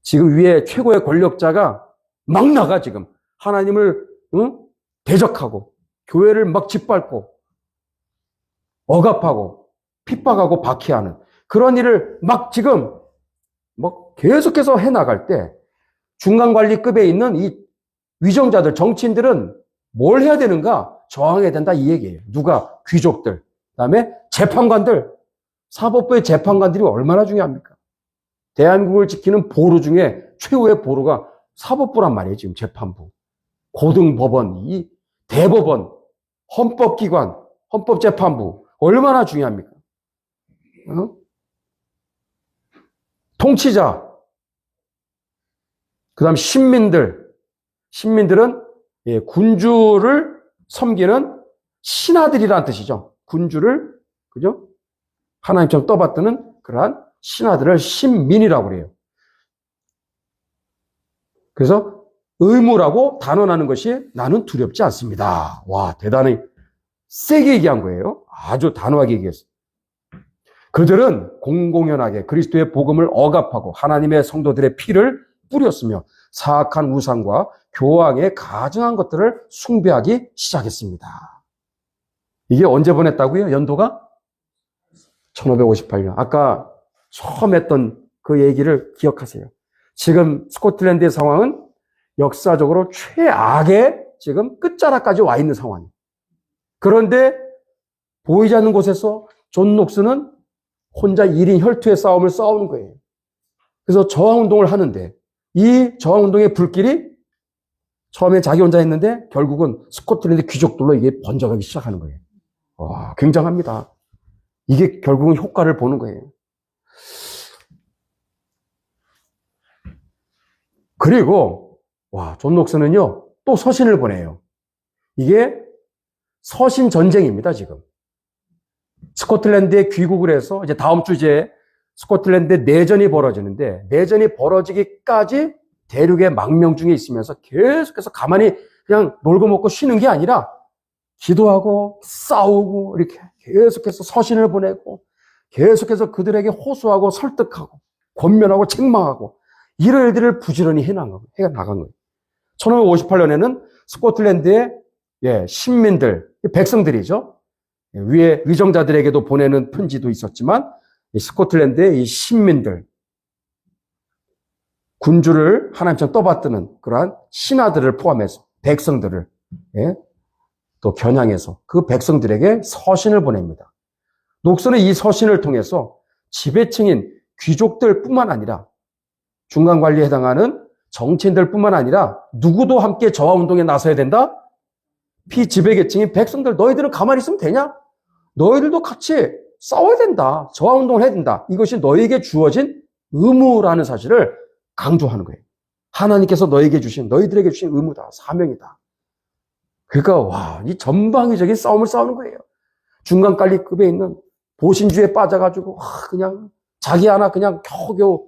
지금 위에 최고의 권력자가 막 나가, 지금 하나님을 대적하고 교회를 막 짓밟고 억압하고 핍박하고 박해하는 그런 일을 막 지금 계속해서 해나갈 때, 중간관리급에 있는 이 위정자들, 정치인들은 뭘 해야 되는가? 저항해야 된다, 이 얘기예요. 누가? 귀족들. 그다음에 재판관들. 사법부의 재판관들이 얼마나 중요합니까? 대한민국을 지키는 보루 중에 최후의 보루가 사법부란 말이에요, 지금 재판부. 고등법원, 이 대법원, 헌법기관, 헌법재판부. 얼마나 중요합니까? 어? 통치자. 그 다음 신민들. 신민들은 예, 군주를 섬기는 신하들이라는 뜻이죠. 군주를, 그죠? 하나님처럼 떠받드는 그러한 신하들을 신민이라고 그래요. 그래서 의무라고 단언하는 것이 나는 두렵지 않습니다. 와, 대단히 세게 얘기한 거예요. 아주 단호하게 얘기했어요. 그들은 공공연하게 그리스도의 복음을 억압하고 하나님의 성도들의 피를 뿌렸으며 사악한 우상과 교황에 가증한 것들을 숭배하기 시작했습니다. 이게 언제 보냈다고요? 연도가? 1558년. 아까 처음 했던 그 얘기를 기억하세요. 지금 스코틀랜드의 상황은 역사적으로 최악의 지금 끝자락까지 와 있는 상황이에요. 그런데 보이지 않는 곳에서 존 녹스는 혼자 1인 혈투의 싸움을 싸우는 거예요. 그래서 저항운동을 하는데 이 저항운동의 불길이 처음에 자기 혼자 했는데 결국은 스코틀랜드 귀족들로 이게 번져가기 시작하는 거예요. 와, 굉장합니다. 이게 결국은 효과를 보는 거예요. 그리고 와, 존 녹스는요 또 서신을 보내요. 이게 서신 전쟁입니다. 지금 스코틀랜드에 귀국을 해서 이제 다음 주제 스코틀랜드에 내전이 벌어지는데 내전이 벌어지기까지 대륙의 망명 중에 있으면서 계속해서 가만히 그냥 놀고 먹고 쉬는 게 아니라 기도하고 싸우고 이렇게 계속해서 서신을 보내고 계속해서 그들에게 호소하고 설득하고 권면하고 책망하고 이런 일들을 부지런히 해나간 거예요. 1558년에는 스코틀랜드의 신민들, 백성들이죠. 위에 의정자들에게도 보내는 편지도 있었지만 스코틀랜드의 이 신민들, 군주를 하나님처럼 떠받드는 그러한 신하들을 포함해서 백성들을 또 겨냥해서 그 백성들에게 서신을 보냅니다. 녹스는 이 서신을 통해서 지배층인 귀족들뿐만 아니라 중간관리에 해당하는 정치인들뿐만 아니라 누구도 함께 저하운동에 나서야 된다? 피지배계층인 백성들 너희들은 가만히 있으면 되냐? 너희들도 같이 싸워야 된다. 저하운동을 해야 된다. 이것이 너희에게 주어진 의무라는 사실을 강조하는 거예요. 하나님께서 너희들에게 주신 의무다. 사명이다. 그러니까 와, 이 전방위적인 싸움을 싸우는 거예요. 중간관리급에 있는 보신주에 빠져가지고 그냥 자기 하나 그냥 겨우겨우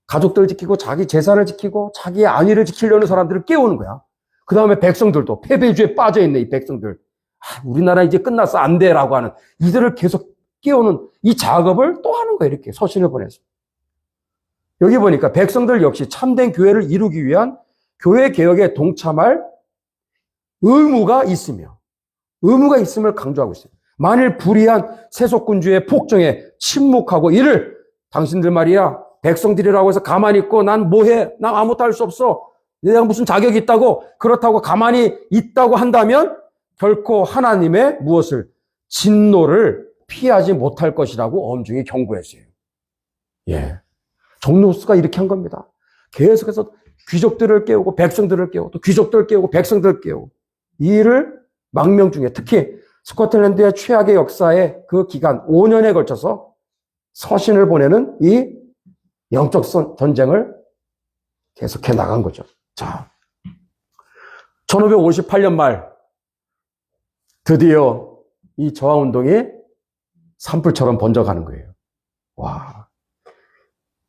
가족들 지키고 자기 재산을 지키고 자기의 안위를 지키려는 사람들을 깨우는 거야. 그 다음에 백성들도 패배주에 빠져있는 이 백성들 우리나라 이제 끝났어 안 돼라고 하는 이들을 계속 깨우는 이 작업을 또 하는 거예요. 이렇게 서신을 보내서. 여기 보니까 백성들 역시 참된 교회를 이루기 위한 교회 개혁에 동참할 의무가 있음을 강조하고 있어요. 만일 불의한 세속군주의 폭정에 침묵하고 이를 당신들 말이야 백성들이라고 해서 가만히 있고 난 뭐해? 난 아무것도 할 수 없어. 내가 무슨 자격이 있다고 그렇다고 가만히 있다고 한다면 결코 하나님의 무엇을 진노를 피하지 못할 것이라고 엄중히 경고했어요. 존 녹스가 이렇게 한 겁니다. 계속해서 귀족들을 깨우고 백성들을 깨우고 또 귀족들을 깨우고 백성들을 깨우고 이 일을 망명 중에 특히 스코틀랜드의 최악의 역사의 그 기간 5년에 걸쳐서 서신을 보내는 이 영적 전쟁을 계속해 나간 거죠. 자, 1558년 말 드디어 이 저항운동이 산불처럼 번져가는 거예요. 와,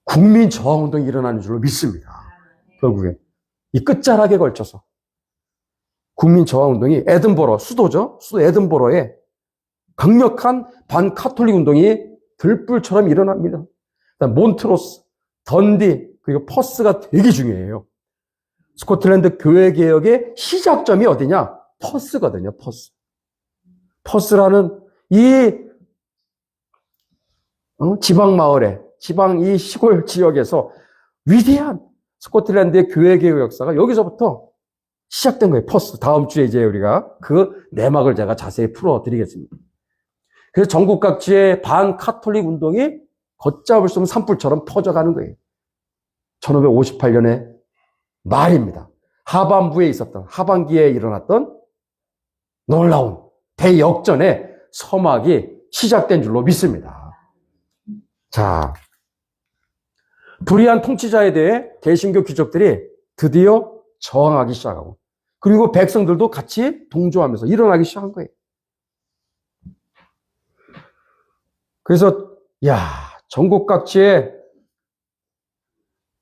국민 저항운동이 일어나는 줄로 믿습니다. 결국에 이 끝자락에 걸쳐서 국민 저항운동이 에든버러, 수도죠. 수도 에든버러에 강력한 반카톨릭 운동이 들불처럼 일어납니다. 몬트로스, 던디, 그리고 퍼스가 되게 중요해요. 스코틀랜드 교회개혁의 시작점이 어디냐? 퍼스거든요, 퍼스. 퍼스라는 이 지방마을에, 이 시골 지역에서 위대한 스코틀랜드의 교회개혁 역사가 여기서부터 시작된 거예요, 퍼스. 다음 주에 이제 우리가 그 내막을 제가 자세히 풀어드리겠습니다. 그래서 전국 각지의 반카톨릭 운동이 걷잡을 수 없는 산불처럼 퍼져가는 거예요. 1558년에 말입니다. 하반부에 있었던, 하반기에 일어났던 놀라운 대역전의 서막이 시작된 줄로 믿습니다. 자, 불의한 통치자에 대해 개신교 귀족들이 드디어 저항하기 시작하고, 그리고 백성들도 같이 동조하면서 일어나기 시작한 거예요. 그래서 전국 각지에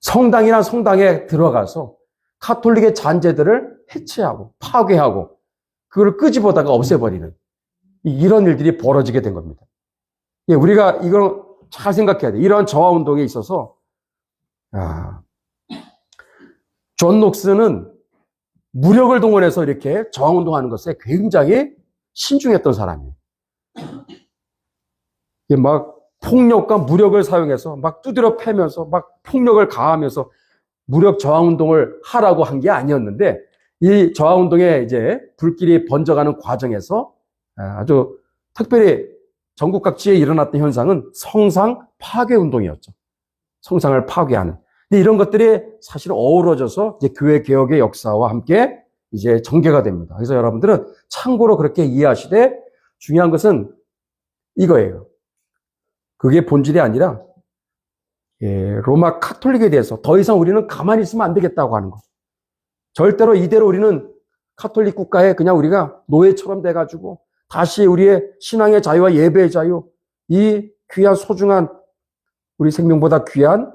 성당이나 성당에 들어가서 카톨릭의 잔재들을 해체하고 파괴하고 그걸 끄집어다가 없애버리는 이런 일들이 벌어지게 된 겁니다. 우리가 이걸 잘 생각해야 돼. 이러한 저하운동에 있어서 존 녹스는 무력을 동원해서 이렇게 저항운동하는 것에 굉장히 신중했던 사람이에요. 막 폭력과 무력을 사용해서 막 두드려 패면서 막 폭력을 가하면서 무력 저항운동을 하라고 한 게 아니었는데, 이 저항운동에 이제 불길이 번져가는 과정에서 아주 특별히 전국 각지에 일어났던 현상은 성상 파괴 운동이었죠. 성상을 파괴하는. 근데 이런 것들이 사실 어우러져서 이제 교회 개혁의 역사와 함께 이제 전개가 됩니다. 그래서 여러분들은 참고로 그렇게 이해하시되, 중요한 것은 이거예요. 그게 본질이 아니라 로마 카톨릭에 대해서 더 이상 우리는 가만히 있으면 안 되겠다고 하는 거. 절대로 이대로 우리는 카톨릭 국가에 그냥 우리가 노예처럼 돼가지고 다시 우리의 신앙의 자유와 예배의 자유, 이 귀한 소중한 우리 생명보다 귀한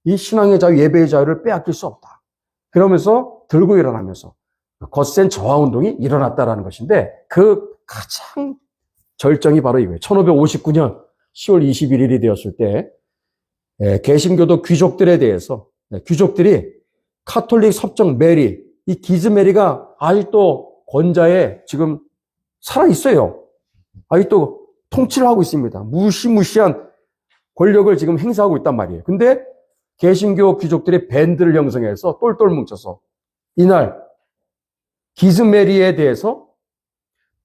이 신앙의 자유, 예배의 자유를 빼앗길 수 없다. 그러면서 들고 일어나면서 거센 저항운동이 일어났다라는 것인데, 그 가장 절정이 바로 이거예요. 1559년 10월 21일이 되었을 때 개신교도 귀족들에 대해서 귀족들이 카톨릭 섭정 메리, 이 기즈 메리가 아직도 권좌에 지금 살아있어요. 아직도 통치를 하고 있습니다. 무시무시한 권력을 지금 행사하고 있단 말이에요. 근데 개신교 귀족들이 밴드를 형성해서 똘똘 뭉쳐서 이날 기즈 메리에 대해서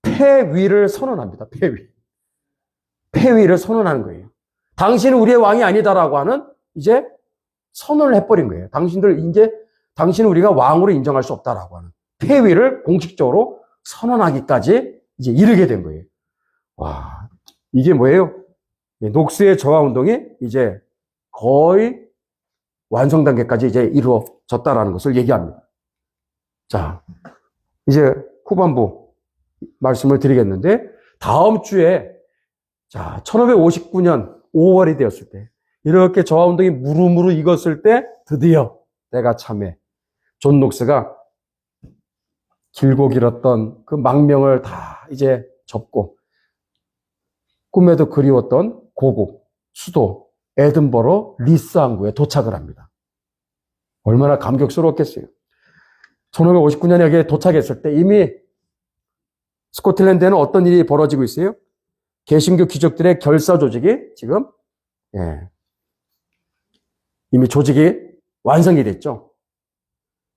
폐위를 선언합니다. 폐위를 선언하는 거예요. 당신은 우리의 왕이 아니다라고 하는 이제 선언을 해버린 거예요. 당신은 우리가 왕으로 인정할 수 없다라고 하는 폐위를 공식적으로 선언하기까지 이제 이르게 된 거예요. 와, 이게 뭐예요? 녹스의 저하운동이 이제 거의 완성 단계까지 이제 이루어졌다라는 것을 얘기합니다. 자, 이제 후반부 말씀을 드리겠는데, 다음 주에 1559년 5월이 되었을 때, 이렇게 저하운동이 무르무르 익었을 때 드디어 때가 참에 존 녹스가 길고 길었던 그 망명을 다 이제 접고 꿈에도 그리웠던 고국 수도 에든버러 리스 항구에 도착을 합니다. 얼마나 감격스러웠겠어요. 1559년에 여기에 도착했을 때 이미 스코틀랜드에는 어떤 일이 벌어지고 있어요? 개신교 귀족들의 결사 조직이 지금 이미 조직이 완성이 됐죠.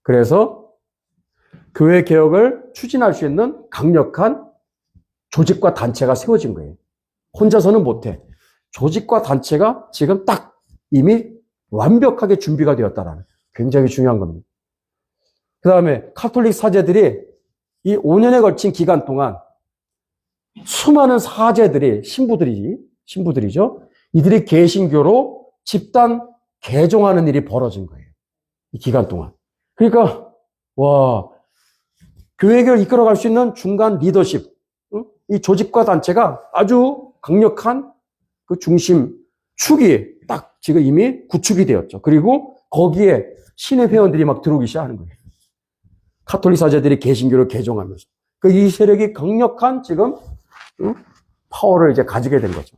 그래서 교회 개혁을 추진할 수 있는 강력한 조직과 단체가 세워진 거예요. 혼자서는 못해. 조직과 단체가 지금 딱 이미 완벽하게 준비가 되었다라는, 굉장히 중요한 겁니다. 그 다음에 카톨릭 사제들이 이 5년에 걸친 기간 동안 수많은 사제들이, 신부들이죠. 이들이 개신교로 집단 개종하는 일이 벌어진 거예요. 이 기간 동안. 그러니까, 교회를 이끌어갈 수 있는 중간 리더십, 이 조직과 단체가 아주 강력한 그 중심, 축이 딱 지금 이미 구축이 되었죠. 그리고 거기에 신의 회원들이 막 들어오기 시작하는 거예요. 카톨릭 사제들이 개신교를 개종하면서. 이 세력이 강력한 지금 파워를 이제 가지게 된 거죠.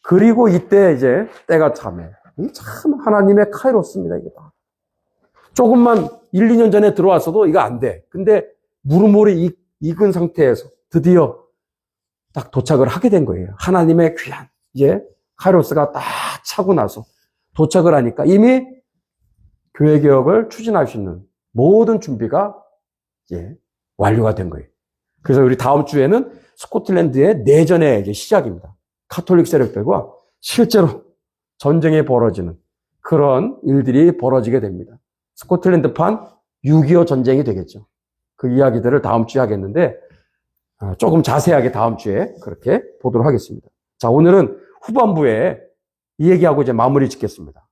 그리고 이때 이제 때가 참에 참 하나님의 카이로스입니다. 이게 다. 조금만 1, 2년 전에 들어왔어도 이거 안 돼. 근데 무르무르 익은 상태에서 드디어 딱 도착을 하게 된 거예요. 하나님의 귀한 이제 카이로스가 딱 차고 나서 도착을 하니까 이미 교회 개혁을 추진할 수 있는 모든 준비가 이제 완료가 된 거예요. 그래서 우리 다음 주에는 스코틀랜드의 내전의 이제 시작입니다. 카톨릭 세력들과 실제로 전쟁이 벌어지는 그런 일들이 벌어지게 됩니다. 스코틀랜드판 6.25 전쟁이 되겠죠. 그 이야기들을 다음 주에 하겠는데 조금 자세하게 다음 주에 그렇게 보도록 하겠습니다. 자, 오늘은 후반부에 이 얘기하고 이제 마무리 짓겠습니다.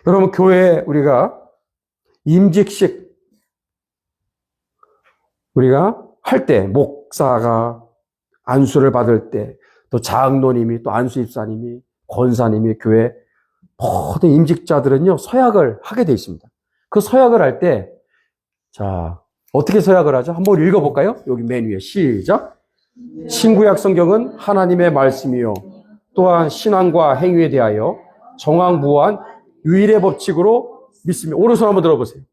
여러분, 교회 우리가 임직식 우리가 할 때, 목사가 안수를 받을 때, 또 장로님이, 또 안수입사님이, 권사님이, 교회 모든 임직자들은요, 서약을 하게 돼 있습니다. 그 서약을 할 때, 자, 어떻게 서약을 하죠? 한번 읽어볼까요? 여기 맨 위에 시작. 신구약 성경은 하나님의 말씀이요, 또한 신앙과 행위에 대하여 정황무한 유일의 법칙으로 믿습니다. 오른손 한번 들어보세요.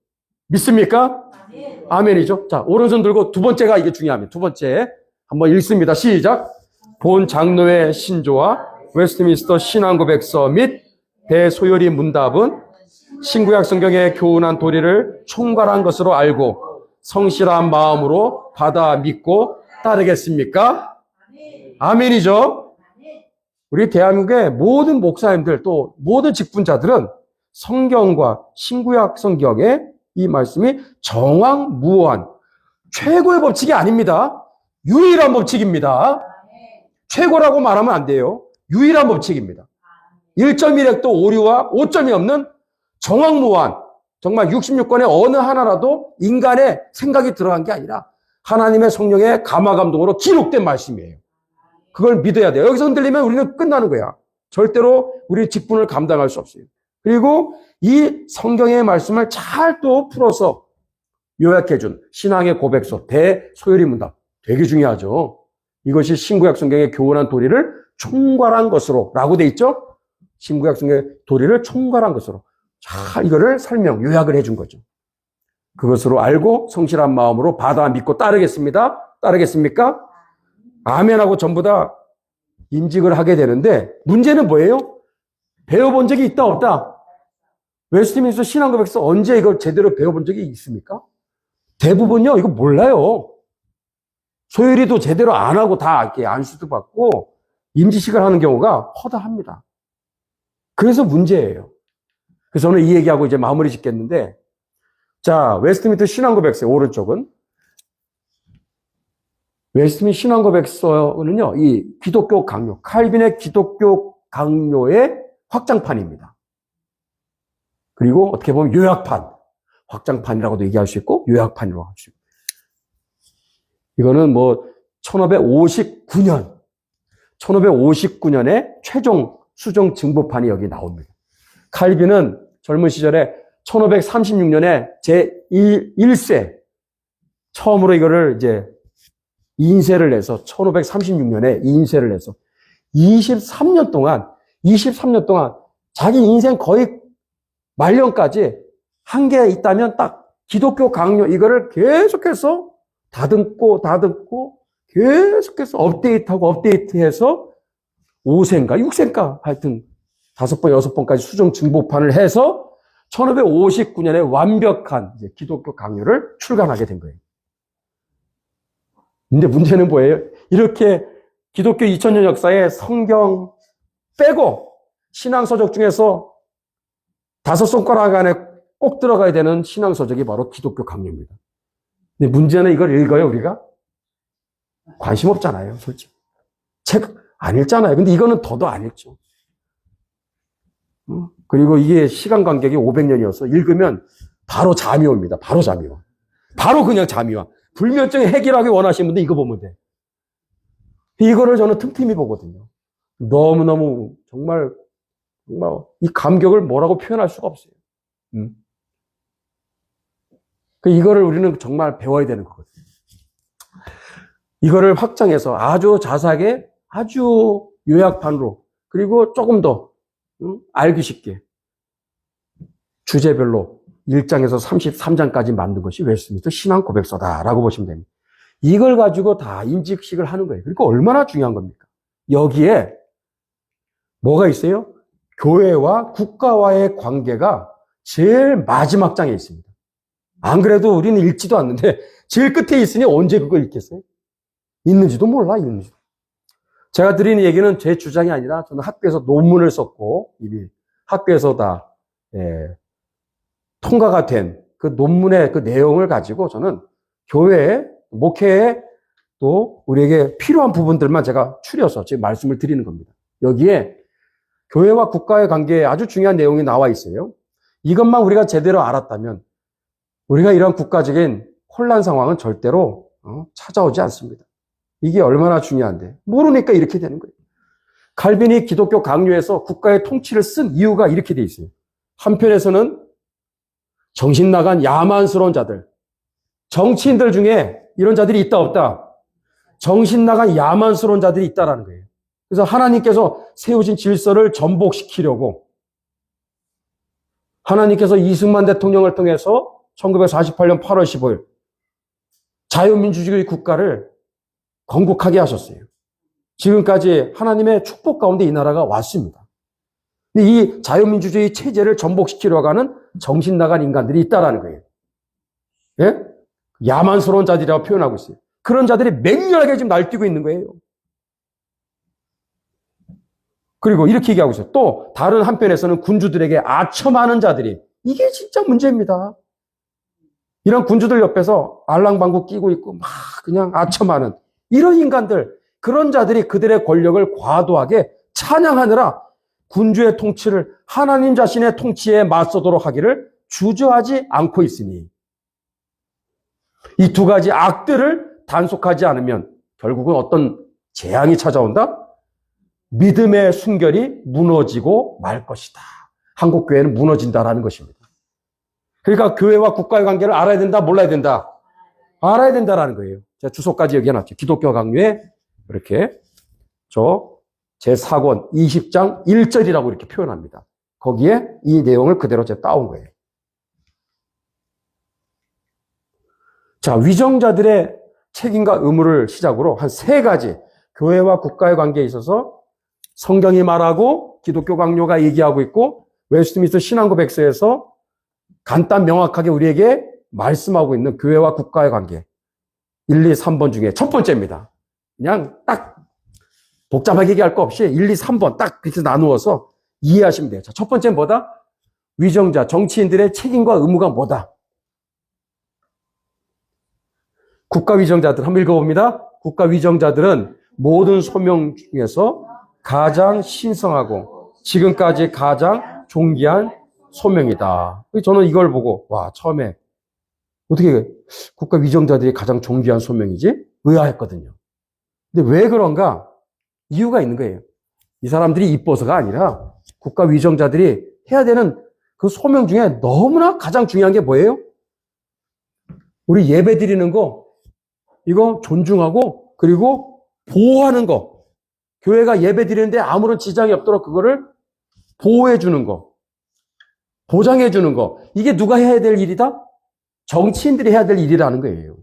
믿습니까? 아멘이죠. 자, 오른손 들고 두 번째가 이게 중요합니다. 두 번째 한번 읽습니다. 시작. 본 장로의 신조와 웨스트민스터 신앙고백서 및 대소요리 문답은 신구약 성경의 교훈한 도리를 총괄한 것으로 알고 성실한 마음으로 받아 믿고 따르겠습니까? 아멘이죠. 우리 대한민국의 모든 목사님들 또 모든 직분자들은 성경과 신구약 성경의 이 말씀이 정황무한 최고의 법칙이 아닙니다. 유일한 법칙입니다. 최고라고 말하면 안 돼요. 유일한 법칙입니다. 1.1획도 오류와 5점이 없는 정황무한, 정말 66권의 어느 하나라도 인간의 생각이 들어간 게 아니라 하나님의 성령의 감화감동으로 기록된 말씀이에요. 그걸 믿어야 돼요. 여기서 흔들리면 우리는 끝나는 거야. 절대로 우리 직분을 감당할 수 없어요. 그리고 이 성경의 말씀을 잘 또 풀어서 요약해준 신앙의 고백서, 대소요리 문답. 되게 중요하죠. 이것이 신구약 성경의 교훈한 도리를 총괄한 것으로 라고 돼 있죠. 신구약 성경의 도리를 총괄한 것으로. 잘 이거를 설명, 요약을 해준 거죠. 그것으로 알고 성실한 마음으로 받아 믿고 따르겠습니다. 따르겠습니까? 아멘하고 전부 다 임직을 하게 되는데 문제는 뭐예요? 배워본 적이 있다 없다? 웨스트민스터 신앙고백서 언제 이걸 제대로 배워본 적이 있습니까? 대부분요 이거 몰라요. 소요리도 제대로 안 하고 다 이렇게 안수도 받고 임직식을 하는 경우가 허다합니다. 그래서 문제예요. 그래서 저는 이 얘기하고 이제 마무리 짓겠는데, 자, 웨스트민스터 신앙고백서 오른쪽은 웨스트민스터 신앙고백서는요 이 기독교 강요, 칼빈의 기독교 강요의 확장판입니다. 그리고 어떻게 보면 요약판, 확장판이라고도 얘기할 수 있고 요약판이라고 할 수 있고. 이거는 뭐 1559년에 최종 수정 증보판이 여기 나옵니다. 칼빈은 젊은 시절에 1536년에 제1세 처음으로 이거를 이제 인쇄를 해서 1536년에 인쇄를 해서 23년 동안 자기 인생 거의 말년까지 한 개 있다면 딱 기독교 강요 이거를 계속해서 다듬고 계속해서 업데이트해서 5세인가 6세인가 하여튼 5번 6번까지 수정 증보판을 해서 1559년에 완벽한 이제 기독교 강요를 출간하게 된 거예요. 근데 문제는 뭐예요? 이렇게 기독교 2000년 역사에 성경 빼고 신앙서적 중에서 5손가락 안에 꼭 들어가야 되는 신앙서적이 바로 기독교 강요입니다. 근데 문제는 이걸 읽어요, 우리가? 관심 없잖아요, 솔직히. 책 안 읽잖아요. 근데 이거는 더도 안 읽죠. 그리고 이게 시간 간격이 500년이어서 읽으면 바로 잠이 옵니다. 바로 잠이 와. 바로 그냥 잠이 와. 불면증 해결하기 원하시는 분들 이거 보면 돼. 이거를 저는 틈틈이 보거든요. 너무너무 정말 이 감격을 뭐라고 표현할 수가 없어요. 이거를 우리는 정말 배워야 되는 거거든요. 이거를 확장해서 아주 자세하게, 아주 요약판으로, 그리고 조금 더 알기 쉽게 주제별로 1장에서 33장까지 만든 것이 웨스트민스터 신앙 고백서다라고 보시면 됩니다. 이걸 가지고 다 임직식을 하는 거예요. 그러니까 얼마나 중요한 겁니까? 여기에 뭐가 있어요? 교회와 국가와의 관계가 제일 마지막 장에 있습니다. 안 그래도 우리는 읽지도 않는데 제일 끝에 있으니 언제 그걸 읽겠어요? 있는지도 몰라, 있는지도. 제가 드리는 얘기는 제 주장이 아니라 저는 학교에서 논문을 썼고 이미 학교에서 다 통과가 된 그 논문의 그 내용을 가지고 저는 교회, 목회에 또 우리에게 필요한 부분들만 제가 추려서 지금 말씀을 드리는 겁니다. 여기에 교회와 국가의 관계에 아주 중요한 내용이 나와 있어요. 이것만 우리가 제대로 알았다면 우리가 이런 국가적인 혼란 상황은 절대로 찾아오지 않습니다. 이게 얼마나 중요한데 모르니까 이렇게 되는 거예요. 칼빈이 기독교 강요에서 국가의 통치를 쓴 이유가 이렇게 돼 있어요. 한편에서는 정신 나간 야만스러운 자들, 정치인들 중에 이런 자들이 있다 없다? 정신 나간 야만스러운 자들이 있다라는 거예요. 그래서 하나님께서 세우신 질서를 전복시키려고 하나님께서 이승만 대통령을 통해서 1948년 8월 15일 자유민주주의 국가를 건국하게 하셨어요. 지금까지 하나님의 축복 가운데 이 나라가 왔습니다. 근데 이 자유민주주의 체제를 전복시키려고 하는 정신 나간 인간들이 있다라는 거예요. 예? 야만스러운 자들이라고 표현하고 있어요. 그런 자들이 맹렬하게 지금 날뛰고 있는 거예요. 그리고 이렇게 얘기하고 있어요. 또 다른 한편에서는 군주들에게 아첨하는 자들이, 이게 진짜 문제입니다. 이런 군주들 옆에서 알랑방구 끼고 있고 막 그냥 아첨하는 이런 인간들, 그런 자들이 그들의 권력을 과도하게 찬양하느라 군주의 통치를 하나님 자신의 통치에 맞서도록 하기를 주저하지 않고 있으니 이 두 가지 악들을 단속하지 않으면 결국은 어떤 재앙이 찾아온다? 믿음의 순결이 무너지고 말 것이다. 한국 교회는 무너진다라는 것입니다. 그러니까 교회와 국가의 관계를 알아야 된다, 몰라야 된다? 알아야 된다라는 거예요. 제가 주소까지 여기 해놨죠. 기독교 강요에 이렇게 제4권 20장 1절이라고 이렇게 표현합니다. 거기에 이 내용을 그대로 제가 따온 거예요. 자, 위정자들의 책임과 의무를 시작으로 한 3가지 교회와 국가의 관계에 있어서 성경이 말하고 기독교 강요가 얘기하고 있고 웨스트민스터 신앙고 백서에서 간단 명확하게 우리에게 말씀하고 있는 교회와 국가의 관계 1, 2, 3번 중에 첫 번째입니다. 그냥 딱 복잡하게 얘기할 거 없이 1, 2, 3번 딱 그렇게 나누어서 이해하시면 돼요. 자, 첫 번째는 뭐다? 위정자, 정치인들의 책임과 의무가 뭐다? 국가위정자들 한번 읽어봅니다. 국가위정자들은 모든 소명 중에서 가장 신성하고 지금까지 가장 존귀한 소명이다. 저는 이걸 보고 와, 처음에 어떻게 국가위정자들이 가장 존귀한 소명이지? 의아했거든요. 근데 왜 그런가? 이유가 있는 거예요. 이 사람들이 이뻐서가 아니라 국가위정자들이 해야 되는 그 소명 중에 너무나 가장 중요한 게 뭐예요? 우리 예배 드리는 거, 이거 존중하고 그리고 보호하는 거. 교회가 예배 드리는데 아무런 지장이 없도록 그거를 보호해 주는 거. 보장해 주는 거. 이게 누가 해야 될 일이다? 정치인들이 해야 될 일이라는 거예요.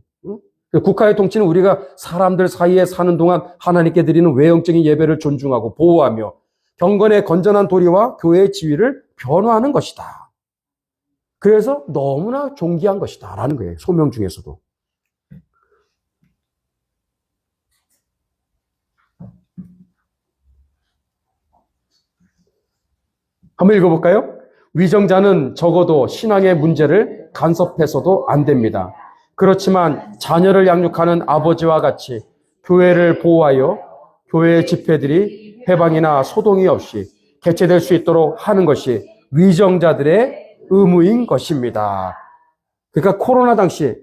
국가의 통치는 우리가 사람들 사이에 사는 동안 하나님께 드리는 외형적인 예배를 존중하고 보호하며 경건의 건전한 도리와 교회의 지위를 변화하는 것이다. 그래서 너무나 존귀한 것이다 라는 거예요. 소명 중에서도. 한번 읽어볼까요? 위정자는 적어도 신앙의 문제를 간섭해서도 안 됩니다. 그렇지만 자녀를 양육하는 아버지와 같이 교회를 보호하여 교회의 집회들이 해방이나 소동이 없이 개최될 수 있도록 하는 것이 위정자들의 의무인 것입니다. 그러니까 코로나 당시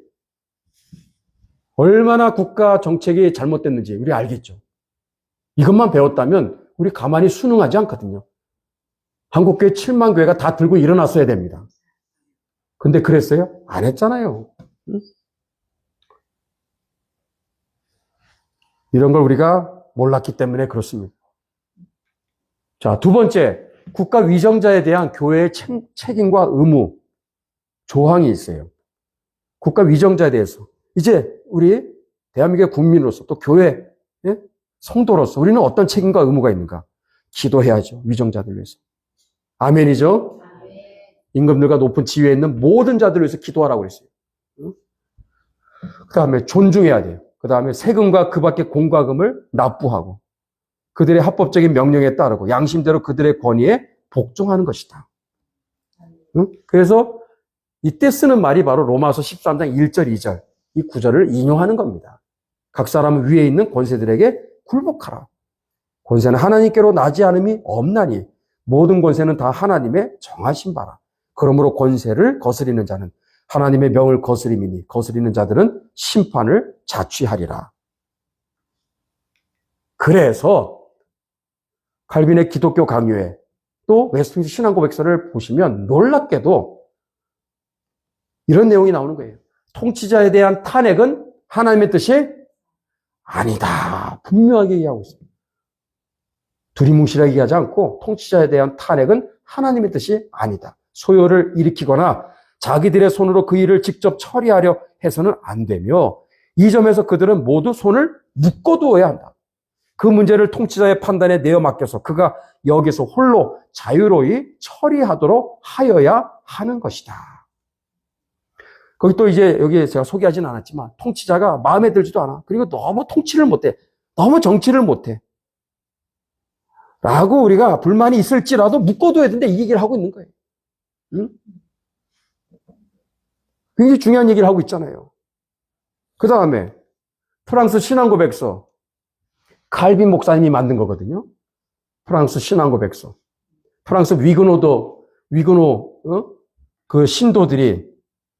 얼마나 국가 정책이 잘못됐는지 우리 알겠죠. 이것만 배웠다면 우리 가만히 순응하지 않거든요. 한국교회 7만 교회가 다 들고 일어났어야 됩니다. 근데 그랬어요? 안 했잖아요. 응? 이런 걸 우리가 몰랐기 때문에 그렇습니다. 자, 두 번째, 국가 위정자에 대한 교회의 책임과 의무, 조항이 있어요. 국가 위정자에 대해서. 이제 우리 대한민국의 국민으로서 또 교회, 예? 성도로서 우리는 어떤 책임과 의무가 있는가? 기도해야죠. 위정자들 위해서. 아멘이죠? 임금들과 높은 지위에 있는 모든 자들을 위해서 기도하라고 했어요. 그 다음에 존중해야 돼요. 그 다음에 세금과 그 밖의 공과금을 납부하고 그들의 합법적인 명령에 따르고 양심대로 그들의 권위에 복종하는 것이다. 그래서 이때 쓰는 말이 바로 로마서 13장 1절, 2절 이 구절을 인용하는 겁니다. 각 사람 위에 있는 권세들에게 굴복하라. 권세는 하나님께로 나지 않음이 없나니 모든 권세는 다 하나님의 정하신 바라. 그러므로 권세를 거스리는 자는 하나님의 명을 거스림이니 거스리는 자들은 심판을 자취하리라. 그래서 칼빈의 기독교 강요에 또 웨스트민스터 신앙고백서를 보시면 놀랍게도 이런 내용이 나오는 거예요. 통치자에 대한 탄핵은 하나님의 뜻이 아니다. 분명하게 얘기하고 있습니다. 두리뭉실하게 얘기하지 않고 통치자에 대한 탄핵은 하나님의 뜻이 아니다. 소요를 일으키거나 자기들의 손으로 그 일을 직접 처리하려 해서는 안 되며 이 점에서 그들은 모두 손을 묶어두어야 한다. 그 문제를 통치자의 판단에 내어 맡겨서 그가 여기서 홀로 자유로이 처리하도록 하여야 하는 것이다. 거기 또 이제 여기 제가 소개하지는 않았지만 통치자가 마음에 들지도 않아. 그리고 너무 통치를 못해. 너무 정치를 못해. 라고 우리가 불만이 있을지라도 묶어둬야 된다 이 얘기를 하고 있는 거예요. 응? 굉장히 중요한 얘기를 하고 있잖아요. 그 다음에 프랑스 신앙고백서 칼빈 목사님이 만든 거거든요. 프랑스 신앙고백서. 프랑스 위그노 그 신도들이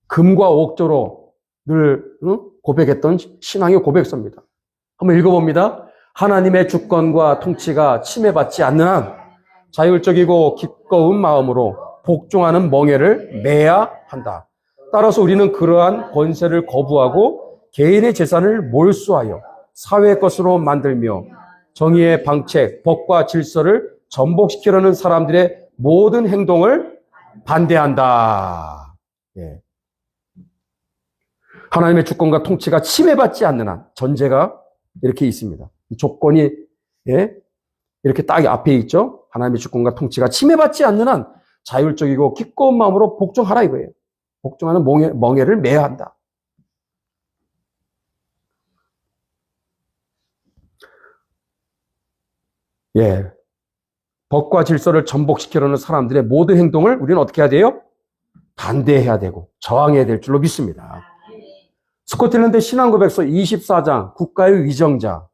금과 옥조로 늘 고백했던 신앙의 고백서입니다. 한번 읽어봅니다. 하나님의 주권과 통치가 침해받지 않는 한 자율적이고 기꺼운 마음으로 복종하는 멍에를 매야 한다. 따라서 우리는 그러한 권세를 거부하고 개인의 재산을 몰수하여 사회의 것으로 만들며 정의의 방책, 법과 질서를 전복시키려는 사람들의 모든 행동을 반대한다. 예. 하나님의 주권과 통치가 침해받지 않는 한 전제가 이렇게 있습니다. 이 조건이 이렇게 딱 앞에 있죠. 하나님의 주권과 통치가 침해받지 않는 한 자율적이고 기꺼운 마음으로 복종하라 이거예요. 복종하는 멍에를 매야 한다. 예. 법과 질서를 전복시키려는 사람들의 모든 행동을 우리는 어떻게 해야 돼요? 반대해야 되고 저항해야 될 줄로 믿습니다. 스코틀랜드 신앙고백서 24장 국가의 위정자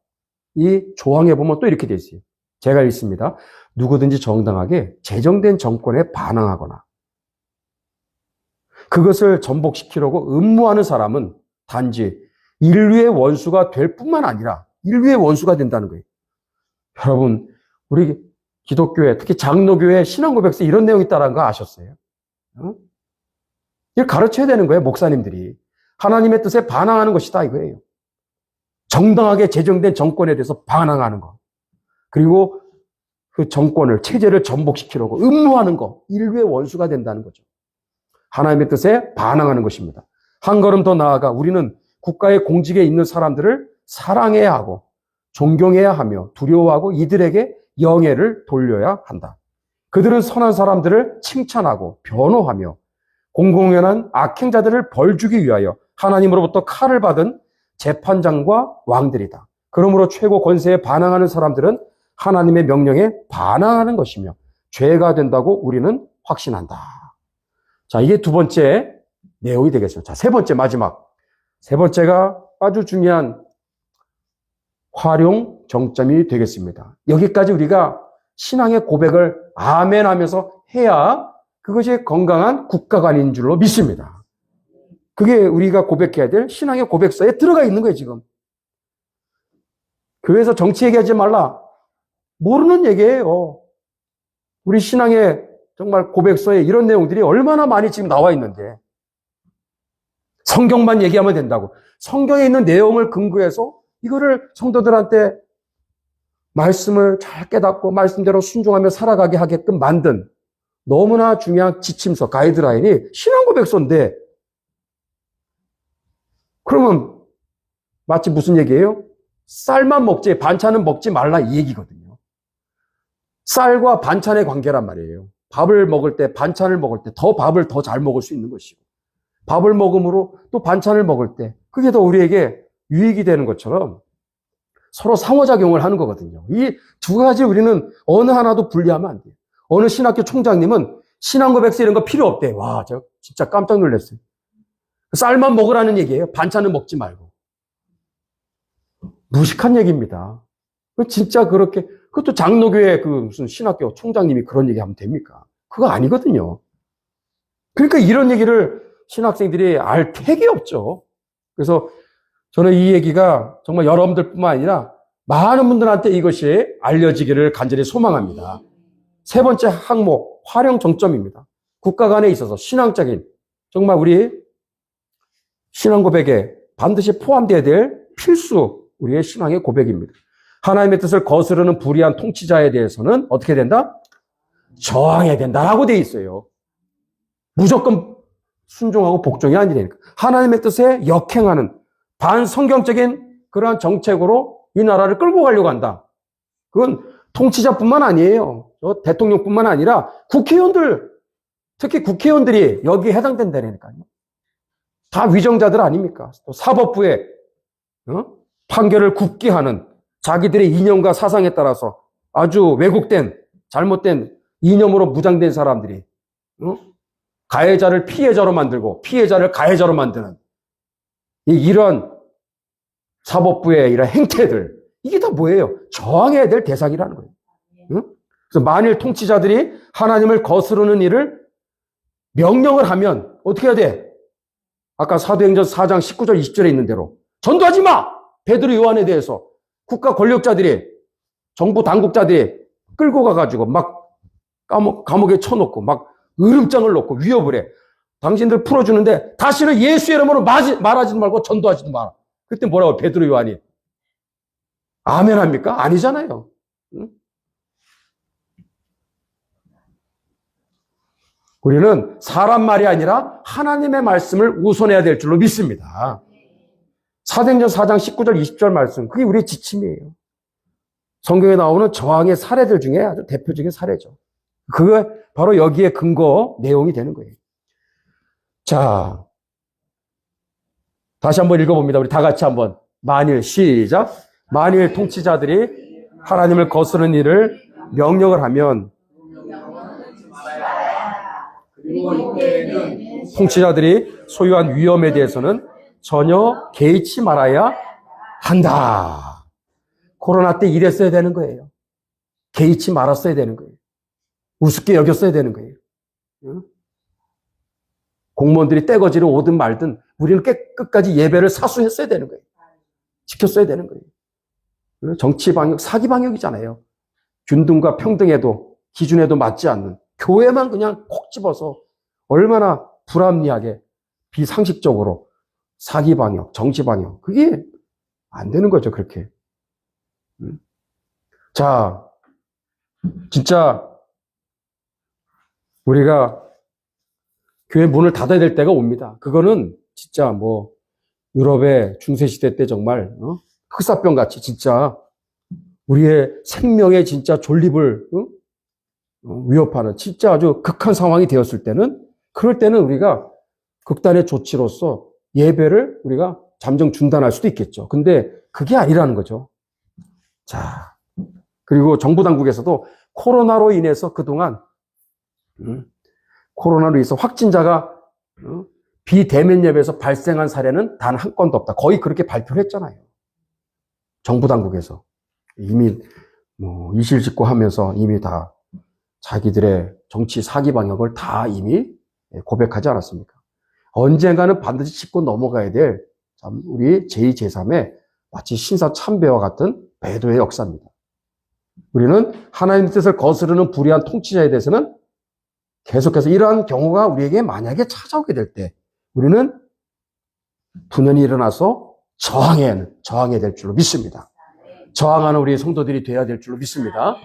이 조항에 보면 또 이렇게 되어 있어요. 제가 읽습니다. 누구든지 정당하게 제정된 정권에 반항하거나 그것을 전복시키려고 음모하는 사람은 단지 인류의 원수가 될 뿐만 아니라 인류의 원수가 된다는 거예요. 여러분, 우리 기독교회, 특히 장로교회 신앙고백서에 이런 내용이 있다는 거 아셨어요? 이걸 가르쳐야 되는 거예요, 목사님들이. 하나님의 뜻에 반항하는 것이다, 이거예요. 정당하게 제정된 정권에 대해서 반항하는 거. 그리고 그 정권을, 체제를 전복시키려고 음모하는 거. 인류의 원수가 된다는 거죠. 하나님의 뜻에 반항하는 것입니다. 한 걸음 더 나아가 우리는 국가의 공직에 있는 사람들을 사랑해야 하고 존경해야 하며 두려워하고 이들에게 영예를 돌려야 한다. 그들은 선한 사람들을 칭찬하고 변호하며 공공연한 악행자들을 벌주기 위하여 하나님으로부터 칼을 받은 재판장과 왕들이다. 그러므로 최고 권세에 반항하는 사람들은 하나님의 명령에 반항하는 것이며 죄가 된다고 우리는 확신한다. 자, 이게 두 번째 내용이 되겠습니다. 자, 세 번째 마지막. 세 번째가 아주 중요한 활용 정점이 되겠습니다. 여기까지 우리가 신앙의 고백을 아멘 하면서 해야 그것이 건강한 국가관인 줄로 믿습니다. 그게 우리가 고백해야 될 신앙의 고백서에 들어가 있는 거예요, 지금. 교회에서 정치 얘기하지 말라. 모르는 얘기예요. 우리 신앙의 정말 고백서에 이런 내용들이 얼마나 많이 지금 나와 있는데 성경만 얘기하면 된다고. 성경에 있는 내용을 근거해서 이거를 성도들한테 말씀을 잘 깨닫고 말씀대로 순종하며 살아가게 하게끔 만든 너무나 중요한 지침서, 가이드라인이 신앙고백서인데 그러면 마치 무슨 얘기예요? 쌀만 먹지 반찬은 먹지 말라 이 얘기거든요. 쌀과 반찬의 관계란 말이에요. 밥을 먹을 때, 반찬을 먹을 때 더 밥을 더 잘 먹을 수 있는 것이고 밥을 먹음으로 또 반찬을 먹을 때 그게 더 우리에게 유익이 되는 것처럼 서로 상호작용을 하는 거거든요. 이 두 가지 우리는 어느 하나도 분리하면 안 돼요. 어느 신학교 총장님은 신앙 고백서 이런 거 필요 없대. 와, 저 진짜 깜짝 놀랐어요. 쌀만 먹으라는 얘기예요. 반찬은 먹지 말고. 무식한 얘기입니다. 진짜 그렇게, 그것도 장로교회 그 무슨 신학교 총장님이 그런 얘기 하면 됩니까? 그거 아니거든요. 그러니까 이런 얘기를 신학생들이 알 택이 없죠. 그래서 저는 이 얘기가 정말 여러분들뿐만 아니라 많은 분들한테 이것이 알려지기를 간절히 소망합니다. 세 번째 항목, 활용 정점입니다. 국가 간에 있어서 신앙적인, 정말 우리 신앙 고백에 반드시 포함되어야 될 필수 우리의 신앙의 고백입니다. 하나님의 뜻을 거스르는 불의한 통치자에 대해서는 어떻게 된다? 저항해야 된다라고 돼 있어요. 무조건 순종하고 복종이 아니라니까. 하나님의 뜻에 역행하는 반성경적인 그러한 정책으로 이 나라를 끌고 가려고 한다. 그건 통치자뿐만 아니에요. 대통령뿐만 아니라 국회의원들, 특히 국회의원들이 여기에 해당된다니까요. 다 위정자들 아닙니까? 또 사법부의 판결을 굽게 하는 자기들의 이념과 사상에 따라서 아주 왜곡된, 잘못된 이념으로 무장된 사람들이 가해자를 피해자로 만들고 피해자를 가해자로 만드는 이런 사법부의 이런 행태들, 이게 다 뭐예요? 저항해야 될 대상이라는 거예요. 그래서 만일 통치자들이 하나님을 거스르는 일을 명령을 하면 어떻게 해야 돼? 아까 사도행전 4장 19절 20절에 있는 대로 전도하지 마! 베드로 요한에 대해서 국가 권력자들이, 정부 당국자들이 끌고 가가지고 막 감옥에 쳐놓고 막 으름장을 놓고 위협을 해. 당신들 풀어주는데 다시는 예수의 이름으로 말하지도 말고 전도하지도 마라. 그때 뭐라고 베드로 요한이? 아멘 합니까? 아니잖아요. 응? 우리는 사람 말이 아니라 하나님의 말씀을 우선해야 될 줄로 믿습니다. 사도행전 4장 19절 20절 말씀, 그게 우리의 지침이에요. 성경에 나오는 저항의 사례들 중에 아주 대표적인 사례죠. 그게 바로 여기에 근거 내용이 되는 거예요. 자, 다시 한번 읽어봅니다. 우리 다 같이 한번. 만일, 시작. 만일 통치자들이 하나님을 거스르는 일을 명령을 하면, 통치자들이 소유한 위험에 대해서는 전혀 개의치 말아야 한다. 코로나 때 이랬어야 되는 거예요. 개의치 말았어야 되는 거예요. 우습게 여겼어야 되는 거예요. 공무원들이 떼거지를 오든 말든 우리는 끝까지 예배를 사수했어야 되는 거예요. 지켰어야 되는 거예요. 정치 방역, 사기 방역이잖아요. 균등과 평등에도 기준에도 맞지 않는 교회만 그냥 콕 집어서 얼마나 불합리하게 비상식적으로 사기 방역, 정치 방역, 그게 안 되는 거죠, 그렇게. 자, 진짜 우리가 교회 문을 닫아야 될 때가 옵니다. 그거는 진짜 뭐 유럽의 중세시대 때 정말 흑사병 같이 진짜 우리의 생명의 진짜 존립을 위협하는 진짜 아주 극한 상황이 되었을 때는, 그럴 때는 우리가 극단의 조치로서 예배를 우리가 잠정 중단할 수도 있겠죠. 근데 그게 아니라는 거죠. 자, 그리고 정부 당국에서도 코로나로 인해서 그동안 코로나로 인해서 확진자가 비대면 예배에서 발생한 사례는 단 한 건도 없다. 거의 그렇게 발표를 했잖아요. 정부 당국에서 이미 뭐 이실직고 하면서 이미 다 자기들의 정치 사기 방역을 다 이미 고백하지 않았습니까? 언젠가는 반드시 짚고 넘어가야 될 참 우리 제2, 제3의 마치 신사 참배와 같은 배도의 역사입니다. 우리는 하나님의 뜻을 거스르는 불의한 통치자에 대해서는 계속해서 이러한 경우가 우리에게 만약에 찾아오게 될 때 우리는 분연히 일어나서 저항해야 될 줄로 믿습니다. 저항하는 우리 성도들이 돼야 될 줄로 믿습니다.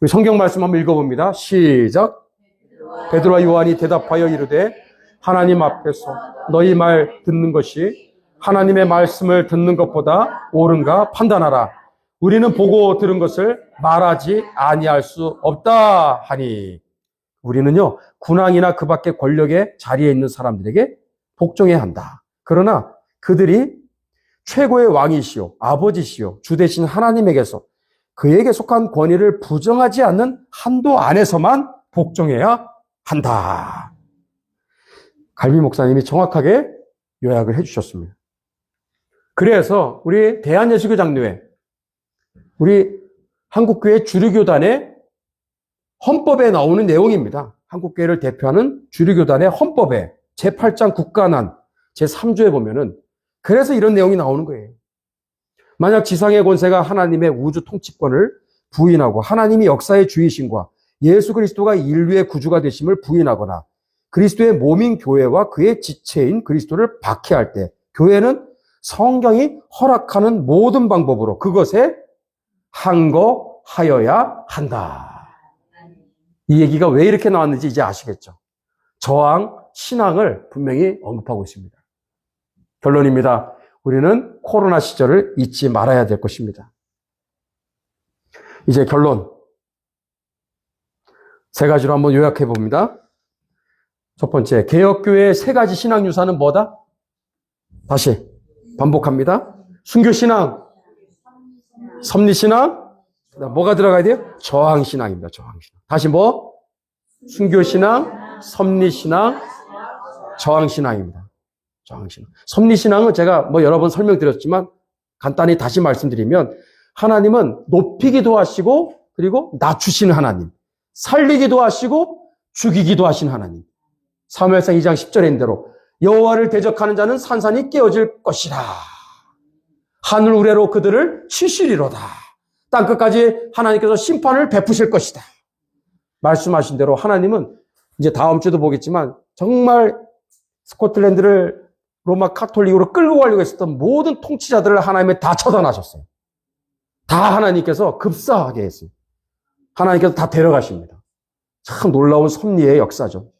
우리 성경 말씀 한번 읽어봅니다. 시작. 베드로와 요한이 대답하여 이르되 하나님 앞에서 너희 말 듣는 것이 하나님의 말씀을 듣는 것보다 옳은가 판단하라. 우리는 보고 들은 것을 말하지 아니할 수 없다 하니. 우리는요, 군왕이나 그 밖의 권력의 자리에 있는 사람들에게 복종해야 한다. 그러나 그들이 최고의 왕이시오, 아버지시오, 주 되신 하나님에게서 그에게 속한 권위를 부정하지 않는 한도 안에서만 복종해야 한다. 갈비 목사님이 정확하게 요약을 해주셨습니다. 그래서 우리 대한예수교장로회, 우리 한국교회 주류교단의 헌법에 나오는 내용입니다. 한국교회를 대표하는 주류교단의 헌법에 제8장 국가난 제3조에 보면은 그래서 이런 내용이 나오는 거예요. 만약 지상의 권세가 하나님의 우주 통치권을 부인하고 하나님이 역사의 주이심과 예수 그리스도가 인류의 구주가 되심을 부인하거나 그리스도의 몸인 교회와 그의 지체인 그리스도를 박해할 때 교회는 성경이 허락하는 모든 방법으로 그것에 항거하여야 한다. 이 얘기가 왜 이렇게 나왔는지 이제 아시겠죠? 저항, 신앙을 분명히 언급하고 있습니다. 결론입니다. 우리는 코로나 시절을 잊지 말아야 될 것입니다. 이제 결론. 세 가지로 한번 요약해 봅니다. 첫 번째, 개혁교회의 세 가지 신앙유산은 뭐다? 다시 반복합니다. 순교신앙, 섭리신앙, 뭐가 들어가야 돼요? 저항신앙입니다. 저항신앙. 다시 뭐? 순교신앙, 섭리신앙, 저항신앙입니다. 저항신앙. 섭리신앙은 제가 뭐 여러 번 설명드렸지만 간단히 다시 말씀드리면 하나님은 높이기도 하시고 그리고 낮추시는 하나님, 살리기도 하시고 죽이기도 하신 하나님. 사무엘상 2장 10절인 대로 여호와를 대적하는 자는 산산이 깨어질 것이라. 하늘 우레로 그들을 치시리로다. 땅끝까지 하나님께서 심판을 베푸실 것이다. 말씀하신 대로 하나님은 이제 다음 주도 보겠지만 정말 스코틀랜드를 로마 카톨릭으로 끌고 가려고 했었던 모든 통치자들을 하나님이 다 처단하셨어요. 다 하나님께서 급사하게 했어요. 하나님께서 다 데려가십니다. 참 놀라운 섭리의 역사죠.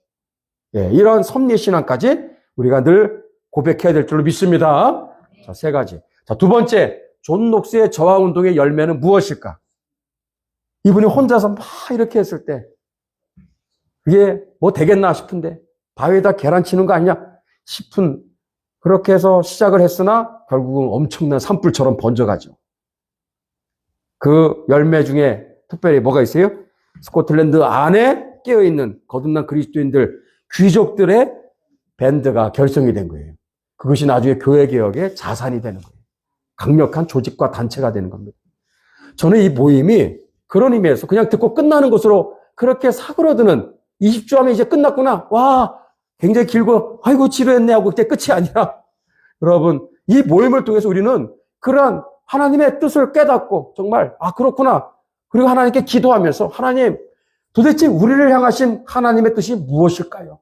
예, 이런 섭리의 신앙까지 우리가 늘 고백해야 될 줄로 믿습니다. 자, 세 가지. 자, 두 번째, 존 녹스의 저항운동의 열매는 무엇일까? 이분이 혼자서 막 이렇게 했을 때 이게 뭐 되겠나 싶은데 바위에다 계란 치는 거 아니냐 싶은 그렇게 해서 시작을 했으나 결국은 엄청난 산불처럼 번져가죠. 그 열매 중에 특별히 뭐가 있어요? 스코틀랜드 안에 깨어있는 거듭난 그리스도인들, 귀족들의 밴드가 결성이 된 거예요. 그것이 나중에 교회개혁의 자산이 되는 거예요. 강력한 조직과 단체가 되는 겁니다. 저는 이 모임이 그런 의미에서 그냥 듣고 끝나는 것으로 그렇게 사그러드는 20주 하면 이제 끝났구나. 와, 굉장히 길고 아이고 지루했네 하고 그때 끝이 아니라 여러분 이 모임을 통해서 우리는 그러한 하나님의 뜻을 깨닫고 정말 그렇구나. 그리고 하나님께 기도하면서 하나님 도대체 우리를 향하신 하나님의 뜻이 무엇일까요?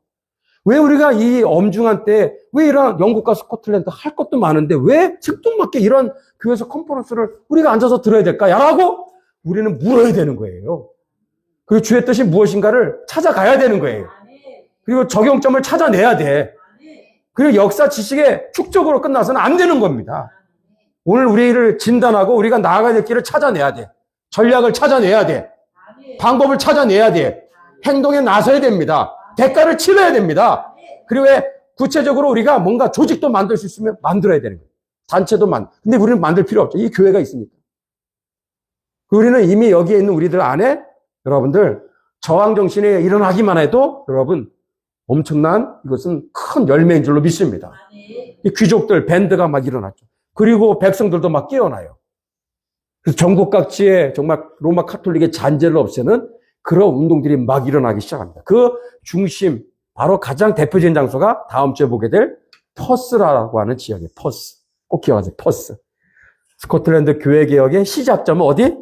왜 우리가 이 엄중한 때에 왜 이런 영국과 스코틀랜드 할 것도 많은데 왜 생뚱맞게 이런 교회에서 컨퍼런스를 우리가 앉아서 들어야 될까요? 라고 우리는 물어야 되는 거예요. 그리고 주의 뜻이 무엇인가를 찾아가야 되는 거예요. 그리고 적용점을 찾아내야 돼. 그리고 역사 지식의 축적으로 끝나서는 안 되는 겁니다. 오늘 우리를 진단하고 우리가 나아가야 될 길을 찾아내야 돼. 전략을 찾아내야 돼. 방법을 찾아내야 돼. 행동에 나서야 됩니다. 대가를 치러야 됩니다. 그리고 구체적으로 우리가 뭔가 조직도 만들 수 있으면 만들어야 되는 거예요. 단체도 근데 우리는 만들 필요 없죠. 이 교회가 있으니까. 우리는 이미 여기에 있는 우리들 안에 여러분들 저항정신이 일어나기만 해도 여러분 엄청난 이것은 큰 열매인 줄로 믿습니다. 이 귀족들 밴드가 막 일어났죠. 그리고 백성들도 막 깨어나요. 그래서 전국 각지에 정말 로마 카톨릭의 잔재를 없애는 그런 운동들이 막 일어나기 시작합니다. 그 중심, 바로 가장 대표적인 장소가 다음 주에 보게 될 퍼스라고 하는 지역이에요. 퍼스. 꼭 기억하세요. 퍼스. 스코틀랜드 교회개혁의 시작점은 어디?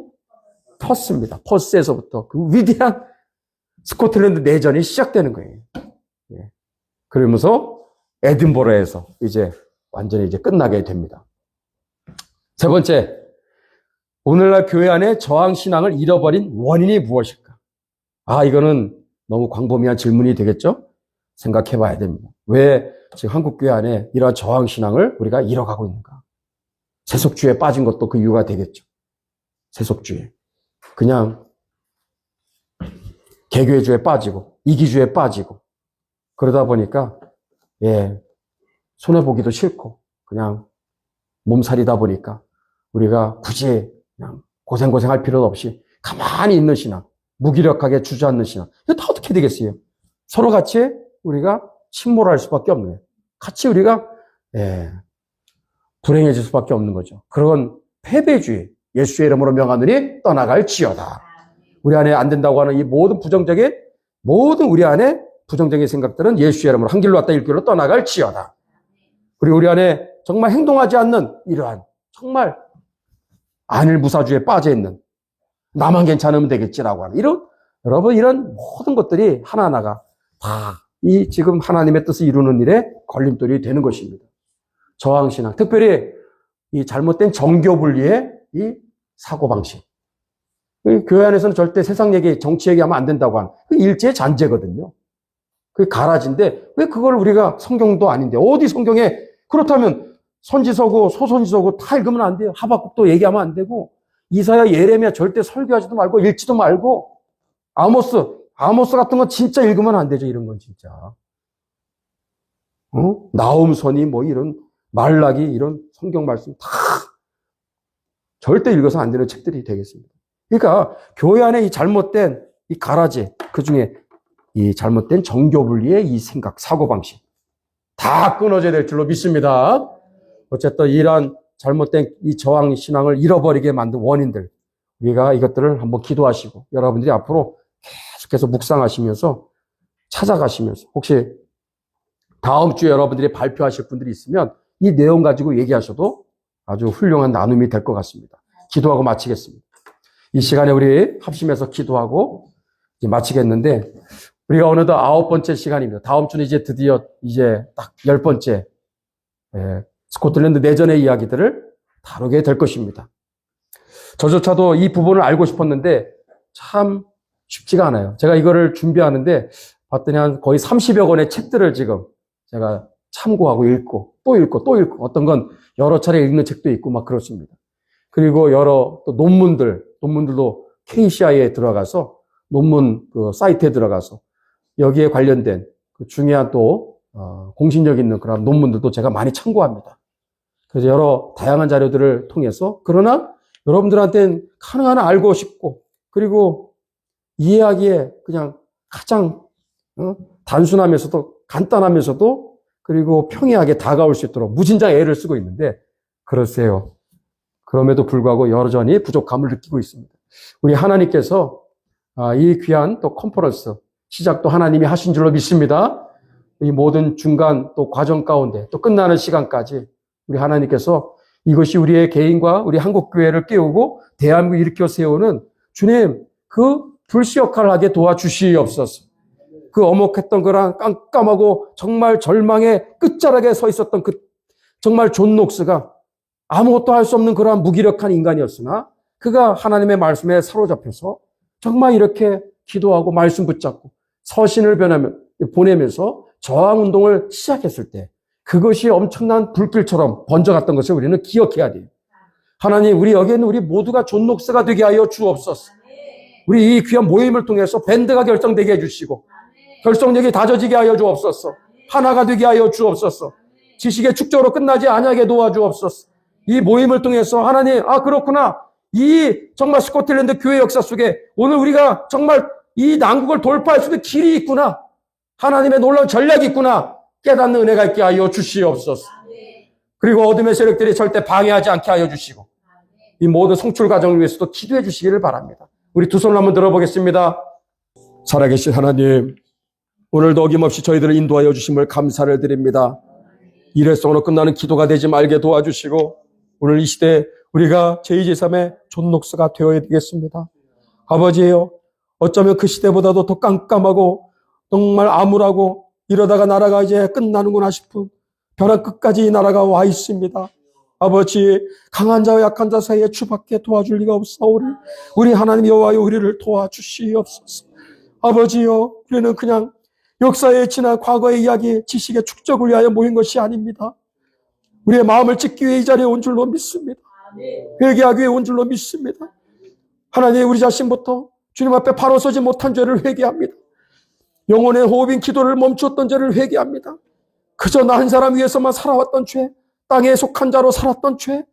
퍼스입니다. 퍼스에서부터 그 위대한 스코틀랜드 내전이 시작되는 거예요. 예. 그러면서 에든버러에서 이제 완전히 이제 끝나게 됩니다. 세 번째, 오늘날 교회 안에 저항신앙을 잃어버린 원인이 무엇일까? 이거는 너무 광범위한 질문이 되겠죠? 생각해 봐야 됩니다. 왜 지금 한국교회 안에 이러한 저항신앙을 우리가 잃어가고 있는가? 세속주의에 빠진 것도 그 이유가 되겠죠. 세속주의. 그냥 개교회주의에 빠지고 이기주의에 빠지고 그러다 보니까 손해보기도 싫고 그냥 몸살이다 보니까 우리가 굳이 그냥 고생할 필요도 없이 가만히 있는 신앙, 무기력하게 주저앉는 신앙. 이거 다 어떻게 되겠어요? 서로 같이 우리가 침몰할 수밖에 없는 거예요. 같이 우리가 불행해질 수밖에 없는 거죠. 그런 패배주의, 예수의 이름으로 명하노니 떠나갈지어다. 우리 안에 안 된다고 하는 이 모든 우리 안에 부정적인 생각들은 예수의 이름으로 한 길로 왔다 일길로 떠나갈지어다. 그리고 우리 안에 정말 행동하지 않는 이러한 정말 안일 무사주에 빠져 있는 나만 괜찮으면 되겠지라고 하는 여러분 이런 모든 것들이 하나하나가 다 이 지금 하나님의 뜻을 이루는 일에 걸림돌이 되는 것입니다. 저항신앙, 특별히 이 잘못된 정교분리의 이 사고방식. 교회 안에서는 절대 세상 얘기, 정치 얘기하면 안 된다고 하는 일제의 잔재거든요. 그게 가라지인데 왜 그걸 우리가 성경도 아닌데 어디 성경에 그렇다면 선지서고 소선지서고 다 읽으면 안 돼요. 하박국도 얘기하면 안 되고 이사야 예레미야 절대 설교하지도 말고 읽지도 말고 아모스 같은 거 진짜 읽으면 안 되죠. 이런 건 진짜. 나홈선이 뭐 이런 말라기 이런 성경 말씀 다 절대 읽어서 안 되는 책들이 되겠습니다. 그러니까 교회 안에 이 잘못된 이 가라지 그중에 이 잘못된 정교분리의 이 생각 사고방식 다 끊어져야 될 줄로 믿습니다. 어쨌든 이러한 잘못된 이 저항 신앙을 잃어버리게 만든 원인들 우리가 이것들을 한번 기도하시고 여러분들이 앞으로 계속해서 묵상하시면서 찾아가시면서 혹시 다음 주에 여러분들이 발표하실 분들이 있으면 이 내용 가지고 얘기하셔도 아주 훌륭한 나눔이 될 것 같습니다. 기도하고 마치겠습니다. 이 시간에 우리 합심해서 기도하고 이제 마치겠는데 우리가 어느덧 9번째 시간입니다. 다음 주는 이제 드디어 이제 딱 10번째 스코틀랜드 내전의 이야기들을 다루게 될 것입니다. 저조차도 이 부분을 알고 싶었는데 참 쉽지가 않아요. 제가 이거를 준비하는데 봤더니 한 거의 30여 권의 책들을 지금 제가 참고하고 읽고 또 읽고 어떤 건 여러 차례 읽는 책도 있고 막 그렇습니다. 그리고 여러 또 논문들도 KCI에 들어가서 논문 그 사이트에 들어가서 여기에 관련된 그 중요한 또 공신력 있는 그런 논문들도 제가 많이 참고합니다. 그래서 여러 다양한 자료들을 통해서 그러나 여러분들한테는 하나하나 알고 싶고 그리고 이해하기에 그냥 가장 단순하면서도 간단하면서도 그리고 평이하게 다가올 수 있도록 무진장 애를 쓰고 있는데 그러세요. 그럼에도 불구하고 여전히 부족함을 느끼고 있습니다. 우리 하나님께서 이 귀한 또 컨퍼런스 시작도 하나님이 하신 줄로 믿습니다. 이 모든 중간 또 과정 가운데 또 끝나는 시간까지 우리 하나님께서 이것이 우리의 개인과 우리 한국교회를 깨우고 대한민국을 일으켜 세우는 주님 그 불씨 역할을 하게 도와주시옵소서. 그 어목했던 거랑 깜깜하고 정말 절망의 끝자락에 서 있었던 그 정말 존 녹스가 아무것도 할 수 없는 그러한 무기력한 인간이었으나 그가 하나님의 말씀에 사로잡혀서 정말 이렇게 기도하고 말씀 붙잡고 서신을 보내면서 저항운동을 시작했을 때 그것이 엄청난 불길처럼 번져갔던 것을 우리는 기억해야 돼요. 하나님 우리 여기에 있는 우리 모두가 존 녹스가 되게 하여 주옵소서. 우리 이 귀한 모임을 통해서 밴드가 결정되게 해주시고 결속력이 다져지게 하여 주옵소서. 하나가 되게 하여 주옵소서. 지식의 축적으로 끝나지 아니하게 도와주옵소서. 이 모임을 통해서 하나님 그렇구나. 이 정말 스코틀랜드 교회 역사 속에 오늘 우리가 정말 이 난국을 돌파할 수 있는 길이 있구나. 하나님의 놀라운 전략이 있구나. 깨닫는 은혜가 있게 하여 주시옵소서. 그리고 어둠의 세력들이 절대 방해하지 않게 하여 주시고 이 모든 성출 과정을 위해서도 기도해 주시기를 바랍니다. 우리 두 손을 한번 들어보겠습니다. 살아계신 하나님, 오늘도 어김없이 저희들을 인도하여 주심을 감사를 드립니다. 일회성으로 끝나는 기도가 되지 말게 도와주시고 오늘 이 시대에 우리가 제2, 제3의 존 녹스가 되어야 되겠습니다. 아버지예요, 어쩌면 그 시대보다도 더 깜깜하고 정말 암울하고 이러다가 나라가 이제 끝나는구나 싶은 벼랑 끝까지 이 나라가 와 있습니다. 아버지, 강한 자와 약한 자 사이에 주밖에 도와줄 리가 없사오니 우리 하나님 여호와여 우리를 도와주시옵소서. 아버지여, 우리는 그냥 역사에 지난 과거의 이야기, 지식의 축적을 위하여 모인 것이 아닙니다. 우리의 마음을 찢기 위해 이 자리에 온 줄로 믿습니다. 회개하기 위해 온 줄로 믿습니다. 하나님, 우리 자신부터 주님 앞에 바로 서지 못한 죄를 회개합니다. 영혼의 호흡인 기도를 멈추었던 죄를 회개합니다. 그저 나 한 사람 위해서만 살아왔던 죄, 땅에 속한 자로 살았던 죄,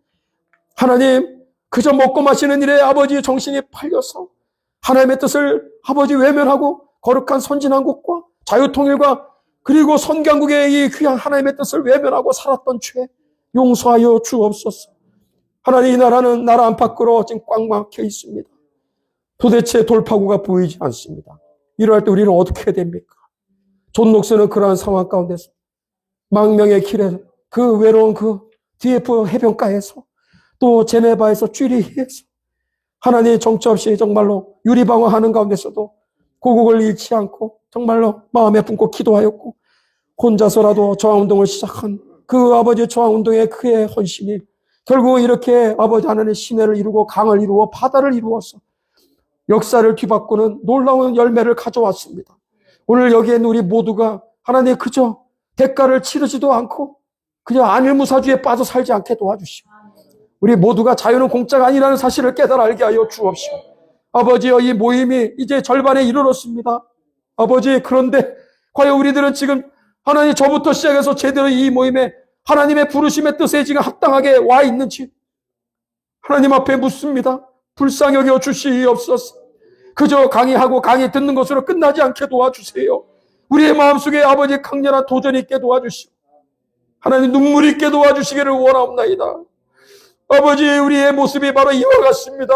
하나님 그저 먹고 마시는 일에 아버지 정신이 팔려서 하나님의 뜻을 아버지 외면하고 거룩한 선진한 곳과 자유통일과 그리고 선경국의 이 귀한 하나님의 뜻을 외면하고 살았던 죄 용서하여 주옵소서. 하나님, 이 나라는 나라 안팎으로 지금 꽉 막혀 있습니다. 도대체 돌파구가 보이지 않습니다. 이러할 때 우리는 어떻게 해야 됩니까? 존 녹스는 그러한 상황 가운데서 망명의 길에 그 외로운 그 DF 해변가에서 또 제네바에서 쥐리히에서 하나님 정처 없이 정말로 유리방어하는 가운데서도 고국을 잃지 않고 정말로 마음에 품고 기도하였고 혼자서라도 저항운동을 시작한 그 아버지의 저항운동의 그의 헌신이 결국 이렇게 아버지 하나님의 시내를 이루고 강을 이루어 바다를 이루어서 역사를 뒤바꾸는 놀라운 열매를 가져왔습니다. 오늘 여기에 있는 우리 모두가 하나님 그저 대가를 치르지도 않고 그냥 안일무사주의에 빠져 살지 않게 도와주시고 우리 모두가 자유는 공짜가 아니라는 사실을 깨달아 알게 하여 주옵시고 아버지여 이 모임이 이제 절반에 이르렀습니다. 아버지 그런데 과연 우리들은 지금 하나님 저부터 시작해서 제대로 이 모임에 하나님의 부르심의 뜻에 지금 합당하게 와 있는지 하나님 앞에 묻습니다. 불쌍히 여겨 주시옵소서. 그저 강의하고 강의 듣는 것으로 끝나지 않게 도와주세요. 우리의 마음속에 아버지 강렬한 도전이 있게 도와주시고 하나님 눈물 있게 도와주시기를 원하옵나이다. 아버지 우리의 모습이 바로 이와 같습니다.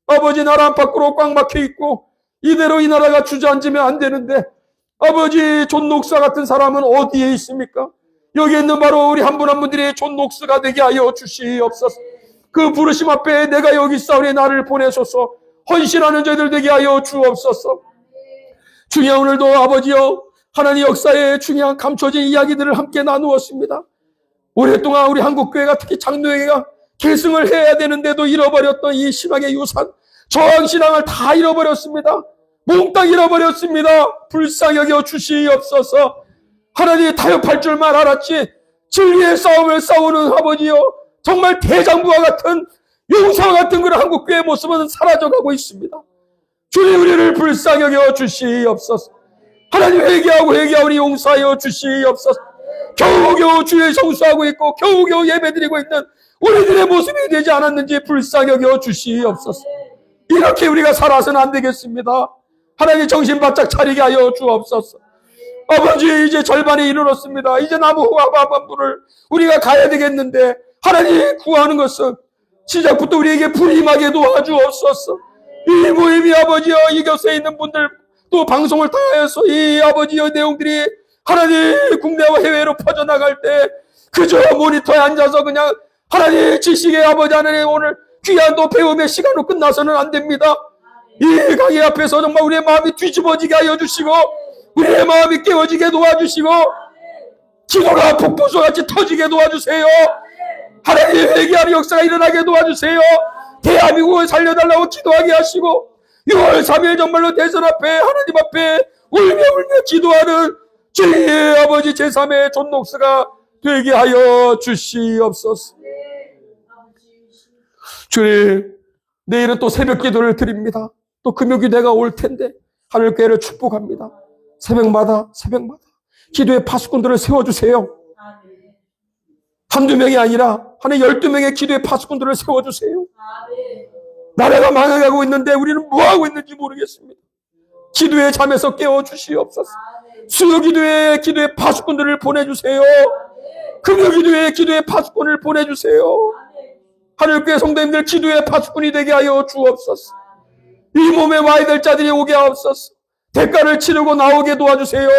아버지 나라 안팎으로 꽉 막혀 있고 이대로 이 나라가 주저앉으면 안 되는데 아버지 존 녹스 같은 사람은 어디에 있습니까? 여기 있는 바로 우리 한 분 한 분들이 존 녹스가 되게 하여 주시옵소서. 그 부르심 앞에 내가 여기 있사오니 나를 보내소서. 헌신하는 저희들 되게 하여 주옵소서. 주여 오늘도 아버지여 하나님 역사의 중요한 감춰진 이야기들을 함께 나누었습니다. 오랫동안 우리 한국교회가 특히 장로회가 계승을 해야 되는데도 잃어버렸던 이 신앙의 유산 저항신앙을 다 잃어버렸습니다. 몽땅 잃어버렸습니다. 불쌍히 여겨 주시옵소서. 하나님 타협할 줄만 알았지 진리의 싸움을 싸우는 아버지여 정말 대장부와 같은 용사와 같은 그런 한국교회의 모습은 사라져가고 있습니다. 주님 우리를 불쌍히 여겨 주시옵소서. 하나님 회개하고 회개하오니 용서하여 주시옵소서. 겨우겨우 주의 성수하고 있고 겨우겨우 예배드리고 있는 우리들의 모습이 되지 않았는지 불쌍히 여겨 주시옵소서. 이렇게 우리가 살아서는 안 되겠습니다. 하나님 정신 바짝 차리게 하여 주옵소서. 아버지 이제 절반에 이르렀습니다. 이제 나무와 화반부를 우리가 가야 되겠는데 하나님 구하는 것은 시작부터 우리에게 불임하게 도와주옵소서. 이 모임이 아버지여 이곳에 있는 분들 또 방송을 통해서 이 아버지여 내용들이 하나님 국내와 해외로 퍼져나갈 때 그저 모니터에 앉아서 그냥 하나님 지식의 아버지 하나님 오늘 귀한 또 배움의 시간으로 끝나서는 안 됩니다. 이 강의 앞에서 정말 우리의 마음이 뒤집어지게 하여 주시고 우리의 마음이 깨어지게 도와주시고 기도가 폭포수같이 터지게 도와주세요. 하나님 회개하는 역사가 일어나게 도와주세요. 대한민국을 살려달라고 기도하게 하시고 6월 3일 정말로 대선 앞에 하나님 앞에 울며 기도하는 주의 아버지 제3의 존 녹스가 되게 하여 주시옵소서. 주님 내일은 또 새벽 기도를 드립니다. 또 금요기대가 올 텐데 하늘교회를 축복합니다. 새벽마다 기도의 파수꾼들을 세워주세요. 한두 명이 아니라 하나님 12명의 기도의 파수꾼들을 세워주세요. 나라가 망해가고 있는데 우리는 뭐하고 있는지 모르겠습니다. 기도의 잠에서 깨워주시옵소서. 수요기도의 기도의 파수꾼들을 보내주세요. 금요기도의 기도의 파수꾼을 보내주세요. 하늘교회 성도님들 기도의 파수꾼이 되게 하여 주옵소서. 이 몸에 와야 될 자들이 오게 하옵소서. 대가를 치르고 나오게 도와주세요.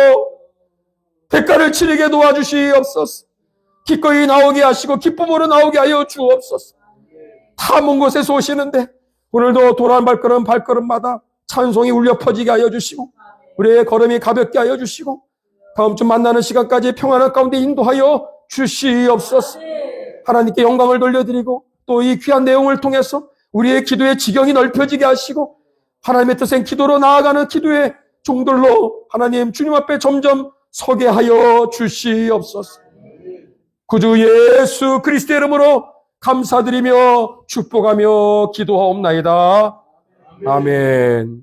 대가를 치르게 도와주시옵소서. 기꺼이 나오게 하시고 기쁨으로 나오게 하여 주옵소서. 다 먼 곳에서 오시는데 오늘도 돌아온 발걸음마다 찬송이 울려 퍼지게 하여 주시고 우리의 걸음이 가볍게 하여 주시고 다음 주 만나는 시간까지 평안한 가운데 인도하여 주시옵소서. 하나님께 영광을 돌려드리고 또 이 귀한 내용을 통해서 우리의 기도의 지경이 넓혀지게 하시고 하나님의 뜻엔 기도로 나아가는 기도의 종들로 하나님 주님 앞에 점점 서게 하여 주시옵소서. 구주 예수 그리스도의 이름으로 감사드리며 축복하며 기도하옵나이다. 아멘.